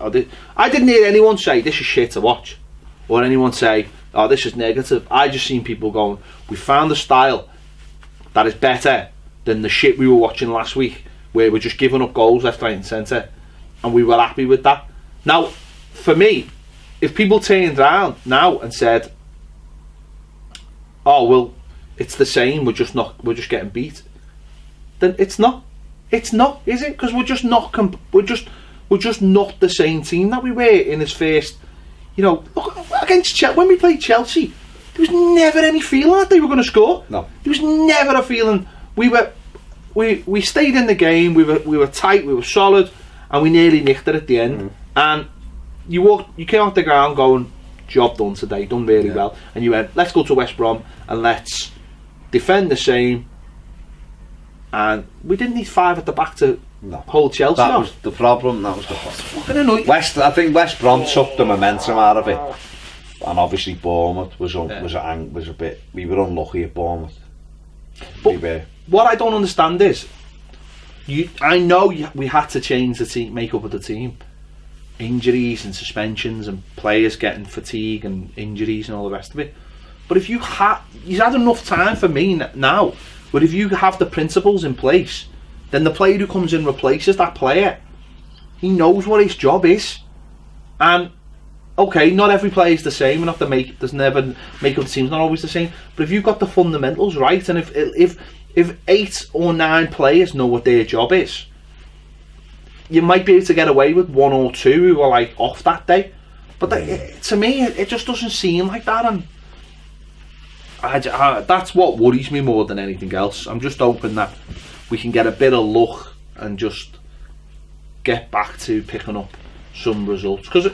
I didn't hear anyone say this is shit to watch, or anyone say, oh, this is negative. I just seen people going, we found a style that is better than the shit we were watching last week, where we're just giving up goals left, right and centre, and we were happy with that. Now, for me, if people turned around now and said, oh well, it's the same, we're just getting beat, then it's not, is it? Because we're just not the same team that we were in his first. You know, look, against when we played Chelsea, there was never any feeling that they were going to score. No, there was never a feeling. We stayed in the game. We were tight. We were solid, and we nearly nicked it at the end. And you came off the ground going, job done today, done really well. And you went, let's go to West Brom and let's defend the same. And we didn't need 5 at the back to hold Chelsea. That was the problem. That was the fucking annoying. I think West Brom took the momentum out of it, and obviously Bournemouth was a bit. We were unlucky at Bournemouth. But what I don't understand is, I know we had to change the team, make up of the team. Injuries and suspensions and players getting fatigue and injuries and all the rest of it. But if you've had enough time for me now. But if you have the principles in place, then the player who comes in replaces that player. He knows what his job is. And okay, not every player is the same, and there's never make up the team's not always the same. But if you've got the fundamentals right, and if 8 or 9 players know what their job is, you might be able to get away with 1 or 2 who are like off that day. But to me, it just doesn't seem like that, and that's what worries me more than anything else. I'm just hoping that we can get a bit of luck and just get back to picking up some results, because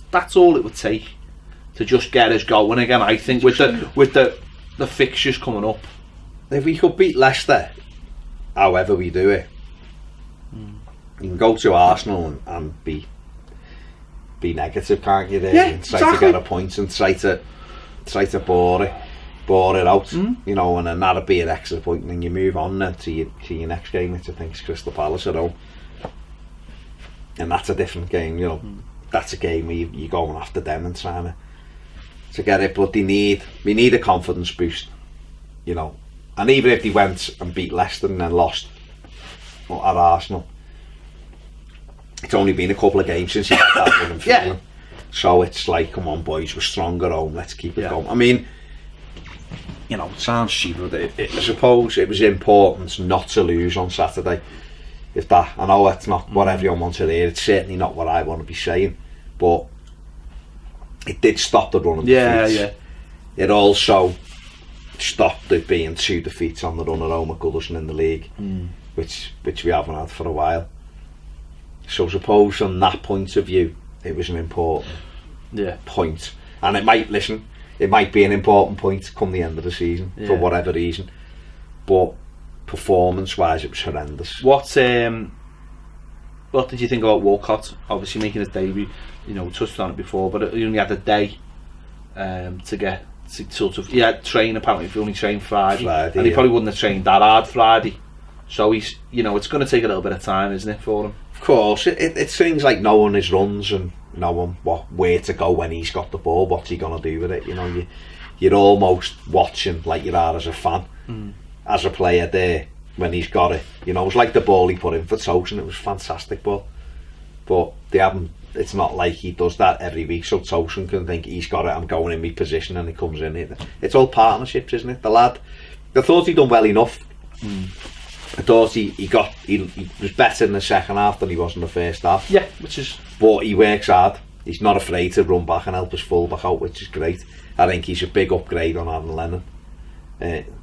that's all it would take to just get us going again. I think with the fixtures coming up, if we could beat Leicester, however we do it, you can go to Arsenal and be negative, can't you? There, and try to get a point and try to bore it out, and then that'd be an extra point, and then you move on then to your next game, which I think is Crystal Palace at home, and that's a different game. That's a game where you're going after them and trying to get it, but we need a confidence boost, and even if they went and beat Leicester and then lost at Arsenal, it's only been a couple of games since you got that winning feeling. So it's like, come on boys, we're strong at home, let's keep it going. I mean, it sounds stupid, but I suppose it was important not to lose on Saturday. I know that's not what everyone wants to hear, it's certainly not what I want to be saying, but it did stop the run of defeats. It also stopped there being 2 defeats on the run at home at Goodison in the league, which we haven't had for a while. So I suppose from that point of view, it was an important point, and it might be an important point come the end of the season for whatever reason, but performance wise it was horrendous. What did you think about Walcott obviously making his debut? We touched on it before, but he only had a day to get to sort of, he had train, apparently he only trained Friday, and he probably wouldn't have trained that hard Friday, so he's, it's going to take a little bit of time, isn't it, for him? Of course, it's things like knowing his runs and knowing where to go when he's got the ball, what's he going to do with it. You're almost watching like you are as a fan, as a player there when he's got it. It was like the ball he put in for Tosun, it was fantastic ball, but they haven't. It's not like he does that every week, so Tosun can think he's got it, I'm going in my position, and he comes in it. It's all partnerships, isn't it? The lad, I thought he'd done well enough. I thought he was better in the second half than he was in the first half. Yeah, but he works hard. He's not afraid to run back and help his full-back out, which is great. I think he's a big upgrade on Aaron Lennon,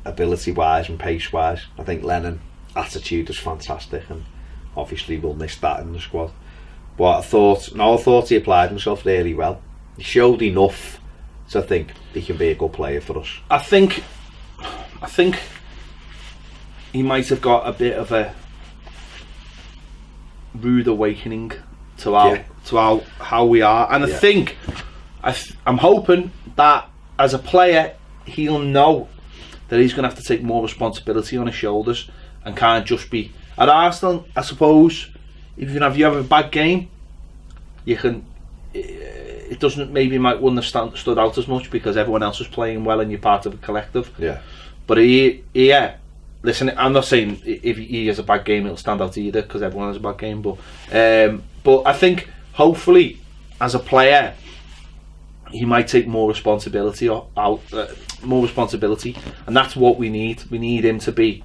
ability-wise and pace-wise. I think Lennon attitude is fantastic, and obviously we'll miss that in the squad. But I thought he applied himself really well. He showed enough to think he can be a good player for us. I think he might have got a bit of a rude awakening to how we are, and I think I'm hoping that as a player he'll know that he's going to have to take more responsibility on his shoulders and can't just be At Arsenal, I suppose, if you have a bad game, you can. It doesn't maybe might wouldn't have stood out as much because everyone else was playing well and you're part of a collective. Yeah. But listen, I'm not saying if he has a bad game it'll stand out either because everyone has a bad game. But I think hopefully as a player he might take more responsibility more responsibility, and that's what we need. We need him to be.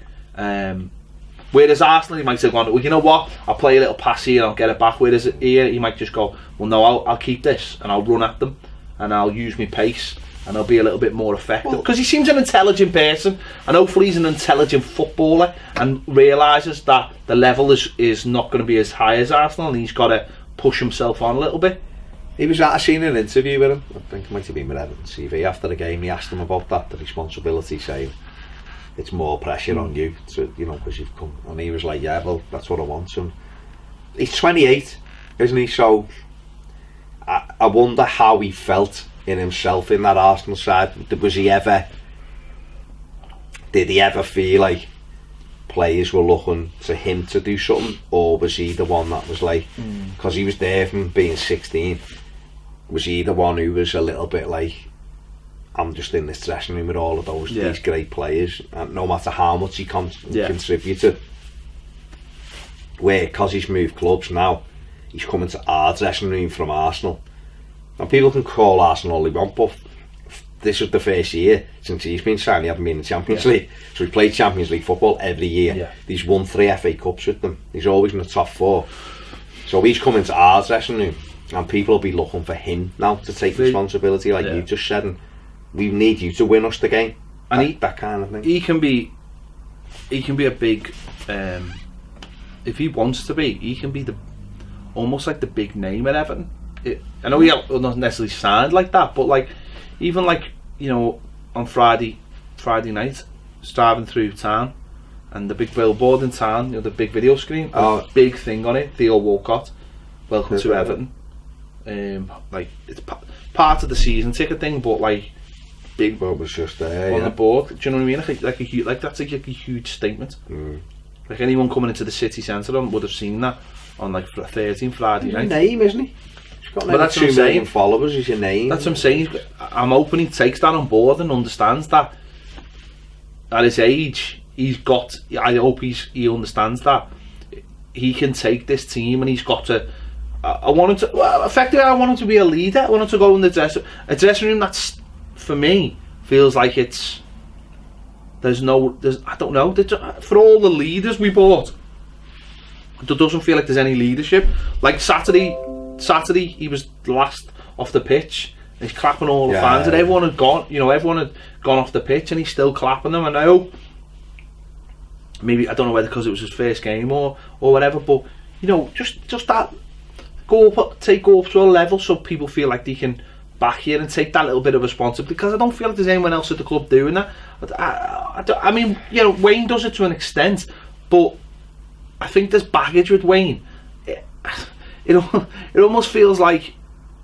Whereas Arsenal, he might have gone, well, you know what, I'll play a little pass here and I'll get it back. Whereas here, he might just go, well, no, I'll keep this and I'll run at them and I'll use my pace and I'll be a little bit more effective. Because he seems an intelligent person, and hopefully he's an intelligent footballer and realises that the level is not going to be as high as Arsenal, and he's got to push himself on a little bit. I seen an interview with him, I think it might have been with Everton TV after the game. He asked him about that, the responsibility, saying it's more pressure on you, to, because you've come. And he was like, yeah, well, that's what I want. And he's 28, isn't he? So I wonder how he felt in himself in that Arsenal side. Did he ever feel like players were looking to him to do something, or was he the one that was like, because he was there from being 16, was he the one who was a little bit like, I'm just in this dressing room with all of these great players, and no matter how much he contributed, where because he's moved clubs now, he's coming to our dressing room from Arsenal, and people can call Arsenal all they want, but this is the first year since he's been signed, he hasn't been in the Champions League, so he played Champions League football every year. He's won 3 FA Cups with them, he's always in the top 4, so he's coming to our dressing room, and people will be looking for him now to take responsibility, like you just said, and we need you to win us the game, and that kind of thing. He can be a big, if he wants to be, he can be almost like the big name at Everton. I know he'll not necessarily signed like that, but like even like on Friday night, driving through town, and the big billboard in town, the big video screen, big thing on it, Theo Walcott, welcome to Everton. Like it's part of the season ticket thing, but like big Bob was just there on the board. Do you know what I mean? Like that's like a huge statement. Like anyone coming into the city centre would have seen that on like 13 Friday night. He's a name, isn't he? He's got like 2 million followers. He's your name. That's what I'm saying. I'm hoping he takes that on board and understands that at his age he's got. I hope he understands that he can take this team, and he's got to. I want him to. Effectively, I want him to be a leader. I want him to go in the dressing room. That's, for me, feels like it's. I don't know. For all the leaders we bought, it doesn't feel like there's any leadership. Like Saturday, he was last off the pitch. And he's clapping all the fans, and everyone had gone. Everyone had gone off the pitch, and he's still clapping them. And I hope, maybe I don't know whether because it was his first game or whatever, but just that go up to a level so people feel like they can back here and take that little bit of responsibility, because I don't feel like there's anyone else at the club doing that. I mean, Wayne does it to an extent, but I think there's baggage with Wayne. It almost feels like,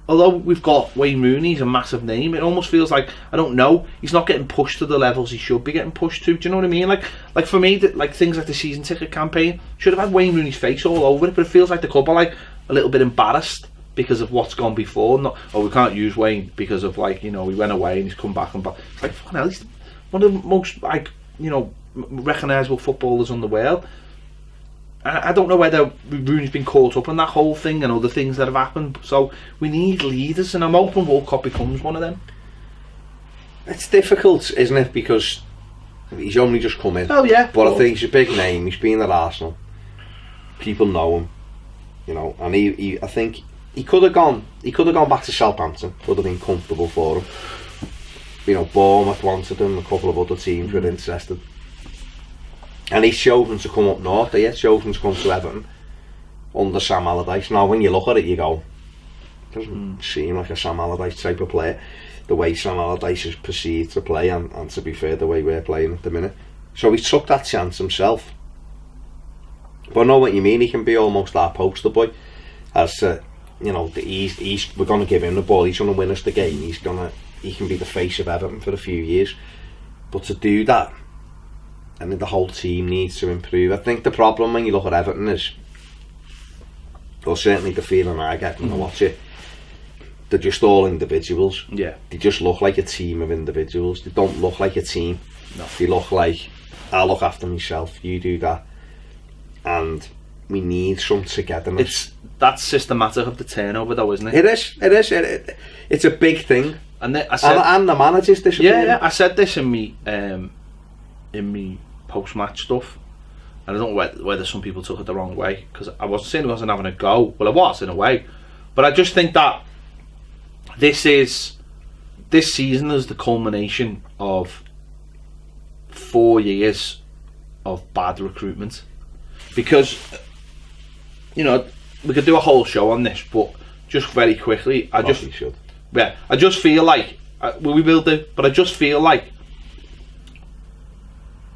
although we've got Wayne Rooney, he's a massive name, it almost feels like, I don't know, he's not getting pushed to the levels he should be getting pushed to. Do you know what I mean? Like for me, like things like the season ticket campaign should have had Wayne Rooney's face all over it, but it feels like the club are like a little bit embarrassed because of what's gone before. We can't use Wayne because of he went away and he's come back and back. It's like, fucking hell, he's one of the most recognisable footballers in the world. And I don't know whether Rooney's been caught up in that whole thing and other things that have happened. So we need leaders, and I'm hoping Walcott becomes one of them. It's difficult, isn't it? Because he's only just come in. Oh yeah. But I think he's a big name. He's been at Arsenal. People know him. And I think he could have gone back to Southampton. Would have been comfortable for him. Bournemouth wanted him. A couple of other teams were interested. And he's chosen to come up north. He's chosen to come to Everton under Sam Allardyce. Now, when you look at it, you go, doesn't seem like a Sam Allardyce type of player. The way Sam Allardyce is perceived to play, and to be fair, the way we're playing at the minute. So he took that chance himself. But I know what you mean. He can be almost our poster boy. As we're going to give him the ball. He's going to win us the game. He can be the face of Everton for a few years. But to do that, I think the whole team needs to improve. I think the problem when you look at Everton is, or certainly the feeling I get when I watch it, they're just all individuals. Yeah. They just look like a team of individuals. They don't look like a team. No. They look like, I look after myself, you do that. And we need some togetherness. That's systematic of the turnover though, isn't it? It is. It's a big thing. And And the manager's disappearing. Yeah, I said this in me post-match stuff. And I don't know whether some people took it the wrong way, because I wasn't saying I wasn't having a go. Well, I was in a way, but I just think that this season is the culmination of 4 years of bad recruitment. Because, you know, we could do a whole show on this, but just very quickly, I just feel like we will do, but I just feel like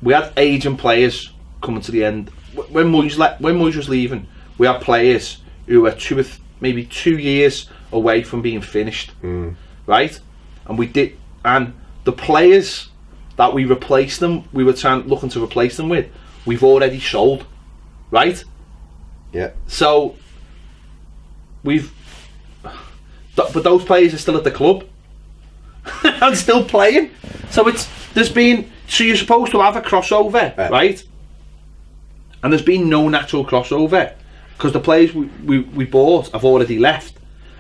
we had aging players coming to the end. When Moyes was leaving, we had players who were maybe 2 years away from being finished, right? And the players that we replaced them, we were looking to replace them with, we've already sold, right? Yeah. So but those players are still at the club and still playing. So you're supposed to have a crossover, right? And there's been no natural crossover because the players we bought have already left,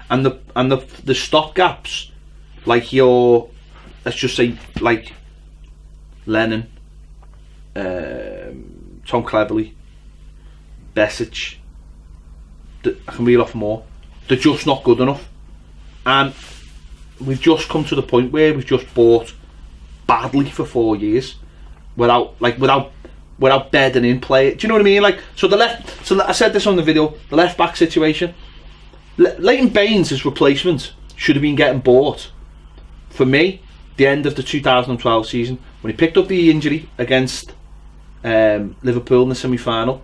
and the stop gaps, like let's just say like Lennon, Tom Cleverley, Besic, I can reel off more. They're just not good enough, and we've just come to the point where we've just bought badly for 4 years without bedding in play. Do you know what I mean? Like, so I said this on the video, the left back situation, Leighton Baines' replacement should have been getting bought for me the end of the 2012 season when he picked up the injury against Liverpool in the semi-final.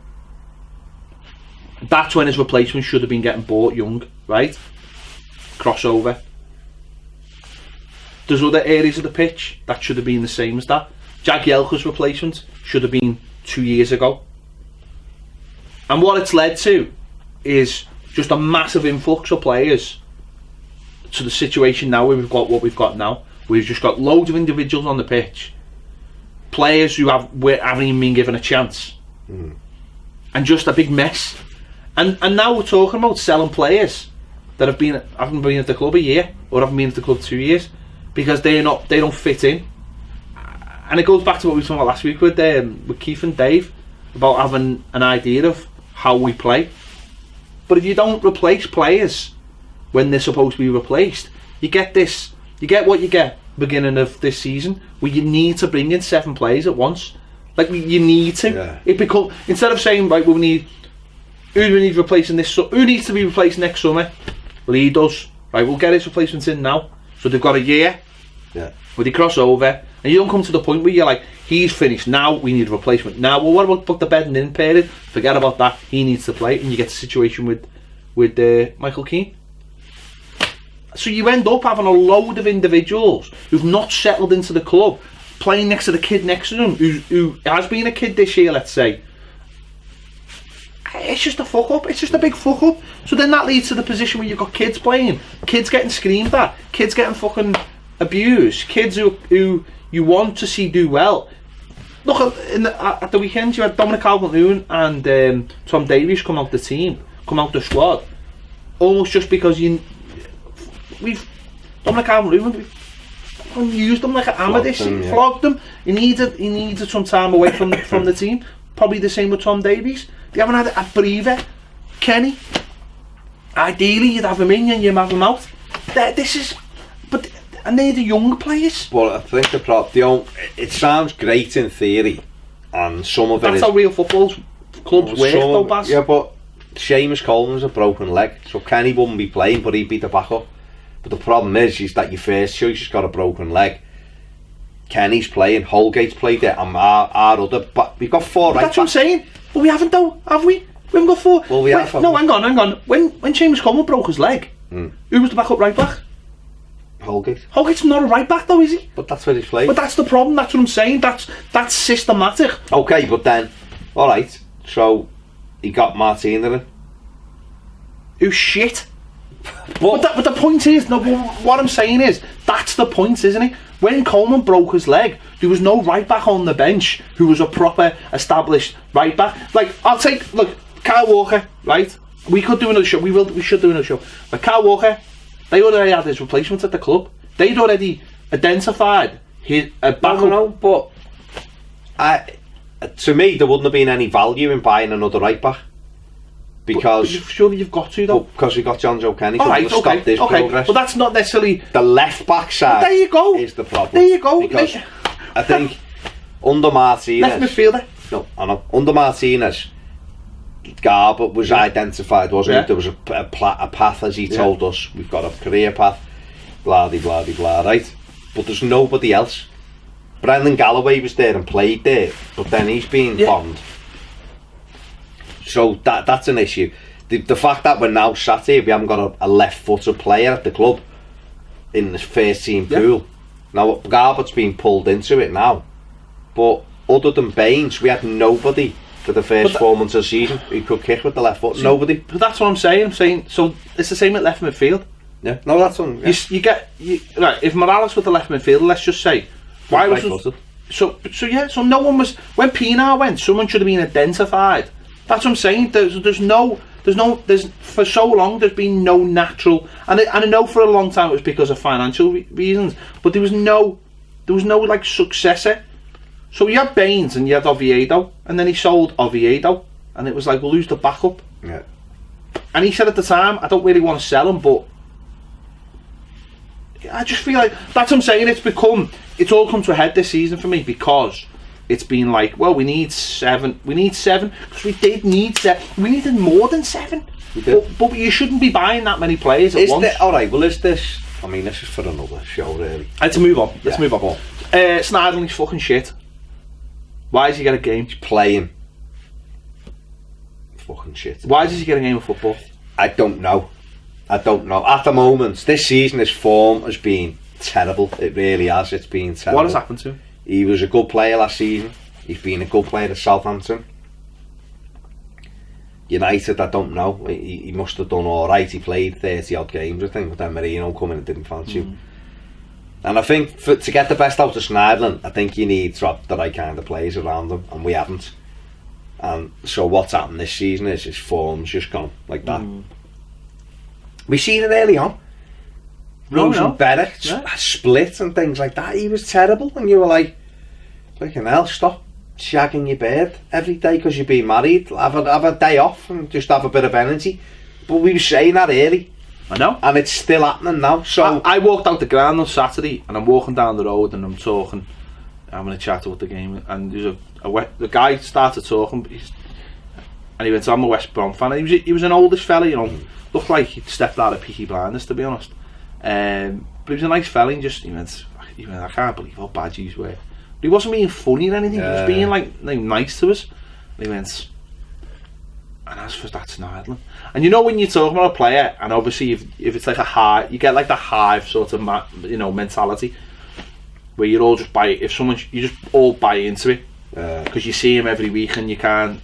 That's when his replacement should have been getting bought young, right? Crossover. There's other areas of the pitch that should have been the same as that. Jagielka's replacement should have been 2 years ago. And what it's led to is just a massive influx of players to the situation now where we've got what we've got now. We've just got loads of individuals on the pitch. Players who haven't even been given a chance. And just a big mess. And now we're talking about selling players that haven't been at the club a year or haven't been at the club 2 years because they don't fit in. And it goes back to what we were talking about last week with Keith and Dave about having an idea of how we play. But if you don't replace players when they're supposed to be replaced, you get what you get beginning of this season where you need to bring in 7 players at once. Like you need to. Yeah. Instead of saying right, who do we need replacing this? Who needs to be replaced next summer? Well, he does. Right, we'll get his replacements in now. So they've got a year. Yeah. With the crossover, and you don't come to the point where you're like, he's finished now, we need a replacement now. Well, what about the bedding in period? Forget about that. He needs to play, and you get the situation with Michael Keane. So you end up having a load of individuals who've not settled into the club, playing next to the kid next to them, who has been a kid this year, let's say. It's just a fuck up. It's just a big fuck up. So then that leads to the position where you've got kids playing, kids getting screamed at, kids getting fucking abused, kids who you want to see do well. Look, at the weekend you had Dominic Calvert-Lewin and Tom Davies come out the squad, almost just because Dominic Calvert-Lewin, we used him like an amateur, flogged him. He needed some time away from the team. Probably the same with Tom Davies. They haven't had a breather. Kenny, ideally you'd have him in and you'd have him out. And they're the young players. Well, I think the problem, it sounds great in theory, and some of that's how real football clubs work though, Baz. Yeah, but Seamus Coleman's a broken leg, so Kenny wouldn't be playing, but he'd be the backup. But the problem is that your first choice has got a broken leg. Kenny's playing, Holgate's played it, and our other, but we've got 4 right backs. That's what I'm saying. But we haven't though, have we? We haven't got 4. Well, we have. No, hang on. When Seamus Coleman broke his leg, who was the backup right back? Holgate's not a right back though, is he? But that's where he's played. But that's the problem, that's what I'm saying, that's systematic. Okay, but then, alright, so he got Martina in. Who's shit. But the point is, no, what I'm saying is, that's the point, isn't it? When Coleman broke his leg, there was no right back on the bench who was a proper established right back. Like, look, Kyle Walker, right? We could do another show, we should do another show. But Kyle Walker, they already had his replacement at the club. They'd already identified his backup. No, but to me, there wouldn't have been any value in buying another right back. Because surely you've got to though. Because we got John Joe Kenny, so right, stop this progress. But that's not necessarily the left back side. There you go. Is the problem? There you go. Because I think under Martinez, left midfielder. No, I know. Under Martinez, Garber was identified, wasn't it? There was a path, as he told us. We've got a career path. Blah de blah de blah. Right, but there's nobody else. Brendan Galloway was there and played there, but then he's been bombed. So that's an issue. The fact that we're now sat here, we haven't got a left-footed player at the club in the first team pool. Now Garbutt's been pulled into it now, but other than Baines, we had nobody for the first 4 months of the season who could kick with the left foot. Nobody. But that's what I'm saying. So it's the same at left midfield. Yeah. No, that's on. Yeah. You right. If Morales was the left midfielder, let's just say, why wasn't? So no one was when Pienaar went. Someone should have been identified. That's what I'm saying. There's for so long there's been no natural, and I know for a long time it was because of financial reasons, but there was no like successor. So you had Baines and you had Oviedo, and then he sold Oviedo, and it was like, we'll lose the backup. Yeah. And he said at the time, I don't really want to sell him, but I just feel like that's what I'm saying. It's all come to a head this season for me because it's been like, well, we need seven because we did need 7. We needed more than 7. But you shouldn't be buying that many players at once. Alright, well, is this? I mean, this is for another show, really. Let's move on. Let's move on. Snyderling's fucking shit. Why does he get a game? He's playing. Fucking shit. Why does he get a game of football? I don't know. At the moment, this season, his form has been terrible. It really has. It's been terrible. What has happened to him? He was a good player last season. He's been a good player at Southampton. United, I don't know. He must have done alright. He played 30 odd games, I think, but then Marino come in and didn't fancy him. And I think to get the best out of Snyderland, I think you need to have the right kind of players around him, and we haven't. And so what's happened this season is his form's just gone like that. We seen it early on. Rosenberg split and things like that. He was terrible, and you were like, fucking hell, stop shagging your bird every day because you've been married. Have a day off and just have a bit of energy. But we were saying that early. I know. And it's still happening now. So I walked out the ground on Saturday and I'm walking down the road and I'm having a chat about the game, and there's the guy started talking and he went, I'm a West Brom fan. And he was an oldish fella, you know, looked like he'd stepped out of Peaky Blinders, to be honest. But he was a nice fella, and he went, I can't believe how bad you were. But he wasn't being funny or anything, he was being like nice to us. And he went, and as for that Snyderland, and you know when you're talking about a player, and obviously if it's like a hive, you get like the hive sort of mentality, where you're all just you just all buy into it, because you see him every week and you can't,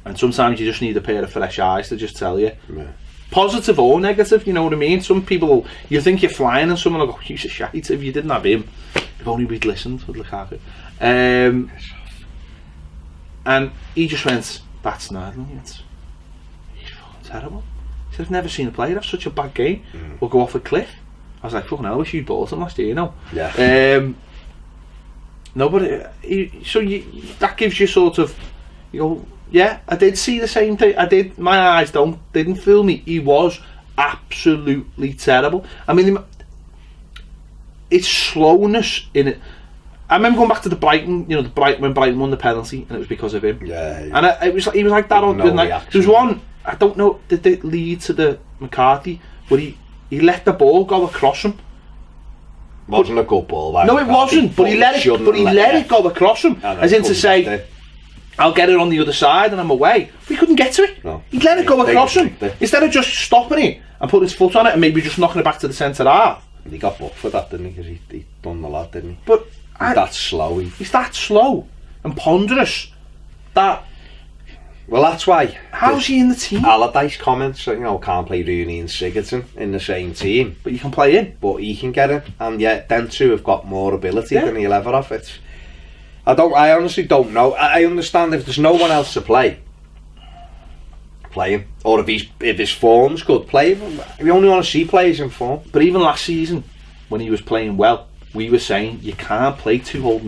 and sometimes you just need a pair of fresh eyes to just tell you. Positive or negative, you know what I mean? Some people, you think you're flying and someone will go, he's a shite. If you didn't have him, if only we'd listened, would Lukaku. And he just went, that's Snyderland. He's fucking terrible. He said, I've never seen a player have such a bad game or go off a cliff. I was like, fucking hell, I wish you'd bought him last year, you know? Yeah. No, but that gives you sort of, you go, yeah, I did see the same thing. I did. My eyes didn't fool me. He was absolutely terrible. I mean, it's slowness in it. I remember going back to the Brighton, when Brighton won the penalty, and it was because of him. Yeah. And he was like that on the night. There was one, I don't know, did it lead to the McCarthy, where he let the ball go across him. Wasn't a good ball. No, it wasn't. But he let it go across him, as in to say, I'll get it on the other side and I'm away. We couldn't get to it. No. He'd let it go across him. Instead of just stopping it and putting his foot on it and maybe just knocking it back to the centre half. He got booked for that, didn't he? Because he done the lad, didn't he? But he's that slow. He's that slow and ponderous. That. Well, that's why. How's he in the team? Allardyce comments, can't play Rooney and Sigurdsson in the same team. But you can play in. But he can get it. And yet, them two have got more ability than he'll ever have. I honestly don't know. I understand if there's no one else to play him. Or if his form's good, play him. We only want to see players in form. But even last season, when he was playing well, we were saying you can't play two old.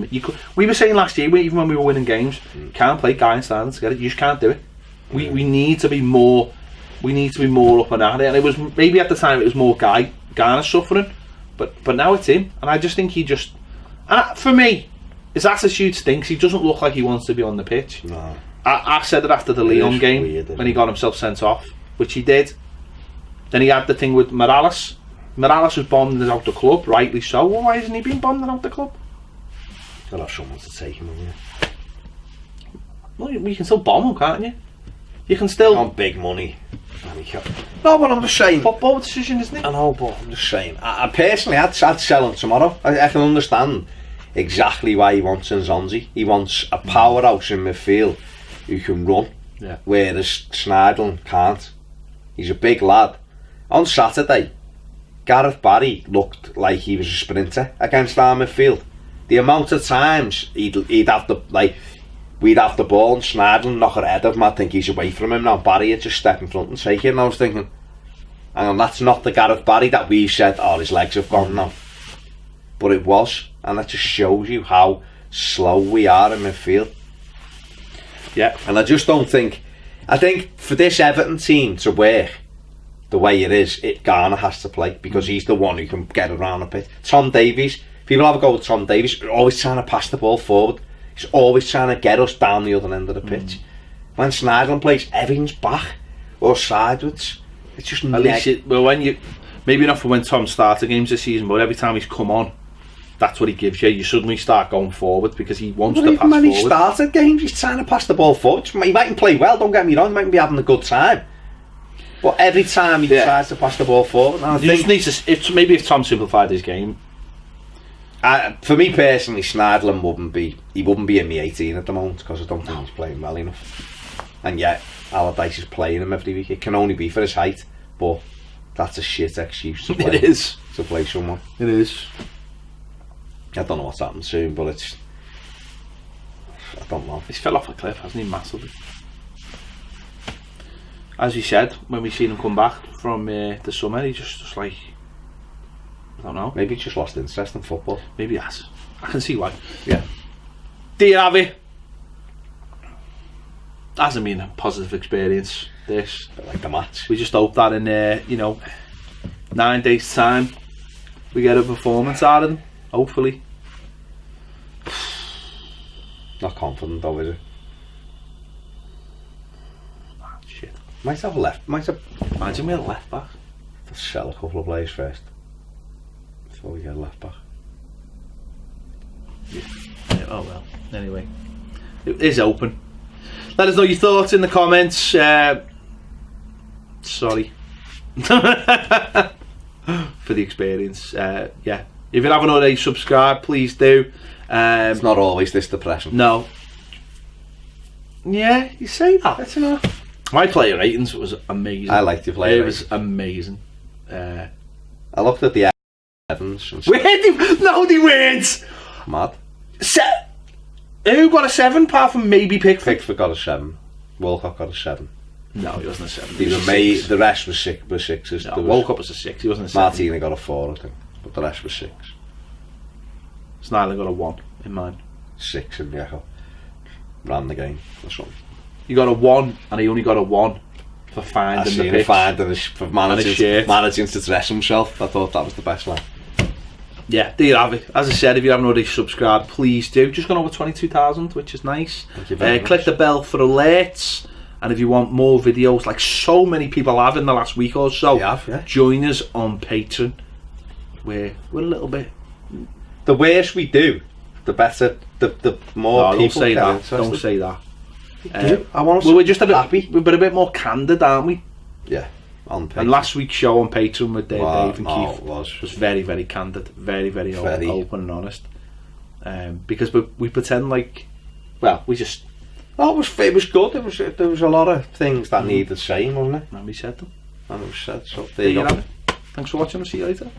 We were saying last year, even when we were winning games, you can't play Guy and Sterling together. You just can't do it. We need to be more. We need to be more up and at it. And it was maybe at the time it was more Garner suffering, but now it's him. And I just think for me, his attitude stinks. He doesn't look like he wants to be on the pitch. No. I said it after the Lyon game when he got himself sent off, which he did. Then he had the thing with Morales. Morales was bombed out the club, rightly so. Well, why isn't he being bombed out the club? They'll have someone to take him, won't you? Well, you can still bomb him, can't you? You can still... On big money. No, but I'm just saying... Football decision, isn't it? I know, but I'm just saying... I personally, I'd sell him tomorrow. I can understand exactly why he wants Nzonzi. He wants a powerhouse in midfield who can run, whereas Sneijder can't. He's a big lad. On Saturday, Gareth Barry looked like he was a sprinter against our midfield. The amount of times he'd have we'd have the ball and Sneijder knock it ahead of him. I think he's away from him now. Barry would just step in front and take it. And I was thinking, hang on, that's not the Gareth Barry that we said, his legs have gone now. But it was, and that just shows you how slow we are in midfield. Yeah. And I just don't think... I think for this Everton team to work the way it is, Garner has to play, because he's the one who can get around a bit. Tom Davies, people have a go with Tom Davies, always trying to pass the ball forward. He's always trying to get us down the other end of the pitch. When Sneijder plays, everything's back or sideways. It's just maybe not for when Tom started games this season, but every time he's come on, that's what he gives you. You suddenly start going forward because he wants to pass forward. When he started games, he's trying to pass the ball forward. He mightn't play well, don't get me wrong, he mightn't be having a good time. But every time he tries to pass the ball forward, and if Tom simplified his game. For me personally, Sneijder wouldn't be in the 18 at the moment, because I don't think he's playing well enough. And yet Allardyce is playing him every week. It can only be for his height, but that's a shit excuse to play. It is to play someone. It is. I don't know what's happened soon, but I don't know. He's fell off a cliff, hasn't he, massively? As we said, when we seen him come back from the summer, he just like, I don't know. Maybe he just lost interest in football. Maybe he has. I can see why. Yeah. Dear Avi, hasn't been a positive experience, this. But like the match. We just hope that in 9 days' time we get a performance out of them, hopefully. Not confident though, is it? Shit. Might have a left. Imagine we had a left back. Let's sell a couple of players first before we get a left back. Yeah. Oh well. Anyway, it is open. Let us know your thoughts in the comments. Sorry for the experience. Yeah. If you haven't already subscribed, please do. It's not always this depression. No. Yeah, you say that. It's not. My player ratings was amazing. I liked your player. It was amazing. I looked at the Evans. No, they weren't. Mad. Who got a 7 apart from maybe Pickford? Pickford got a 7. Walcott got a 7. No, he wasn't a 7. The rest was 6s. No, Walcott was a 6. He wasn't a 7. Martina got a 4, I think, but the rest was 6. Sneijder got a 1 in mine. 6 in the Echo. Ran the game or something. He got a 1, and he only got a 1 for finding the pitch. For managing to dress himself. I thought that was the best line. Yeah, there you have it. As I said, if you haven't already subscribed, please do. Just gone over 22,000, which is nice. Thank you very much. Click the bell for alerts, and if you want more videos, like so many people have in the last week or so, join us on Patreon. We're a little bit. The worse we do, the better. The more people. Don't say that. Don't say that. I want we're just a bit happy. we're a bit more candid, aren't we? Yeah. On And last week's show on Patreon with Dave and Keith was very, very candid, very open and honest. Because we pretend like, well, we just. Oh, it was good. There was a lot of things that needed saying, wasn't it? And we said them. And it was said. So There you have it. Thanks for watching. I'll see you later.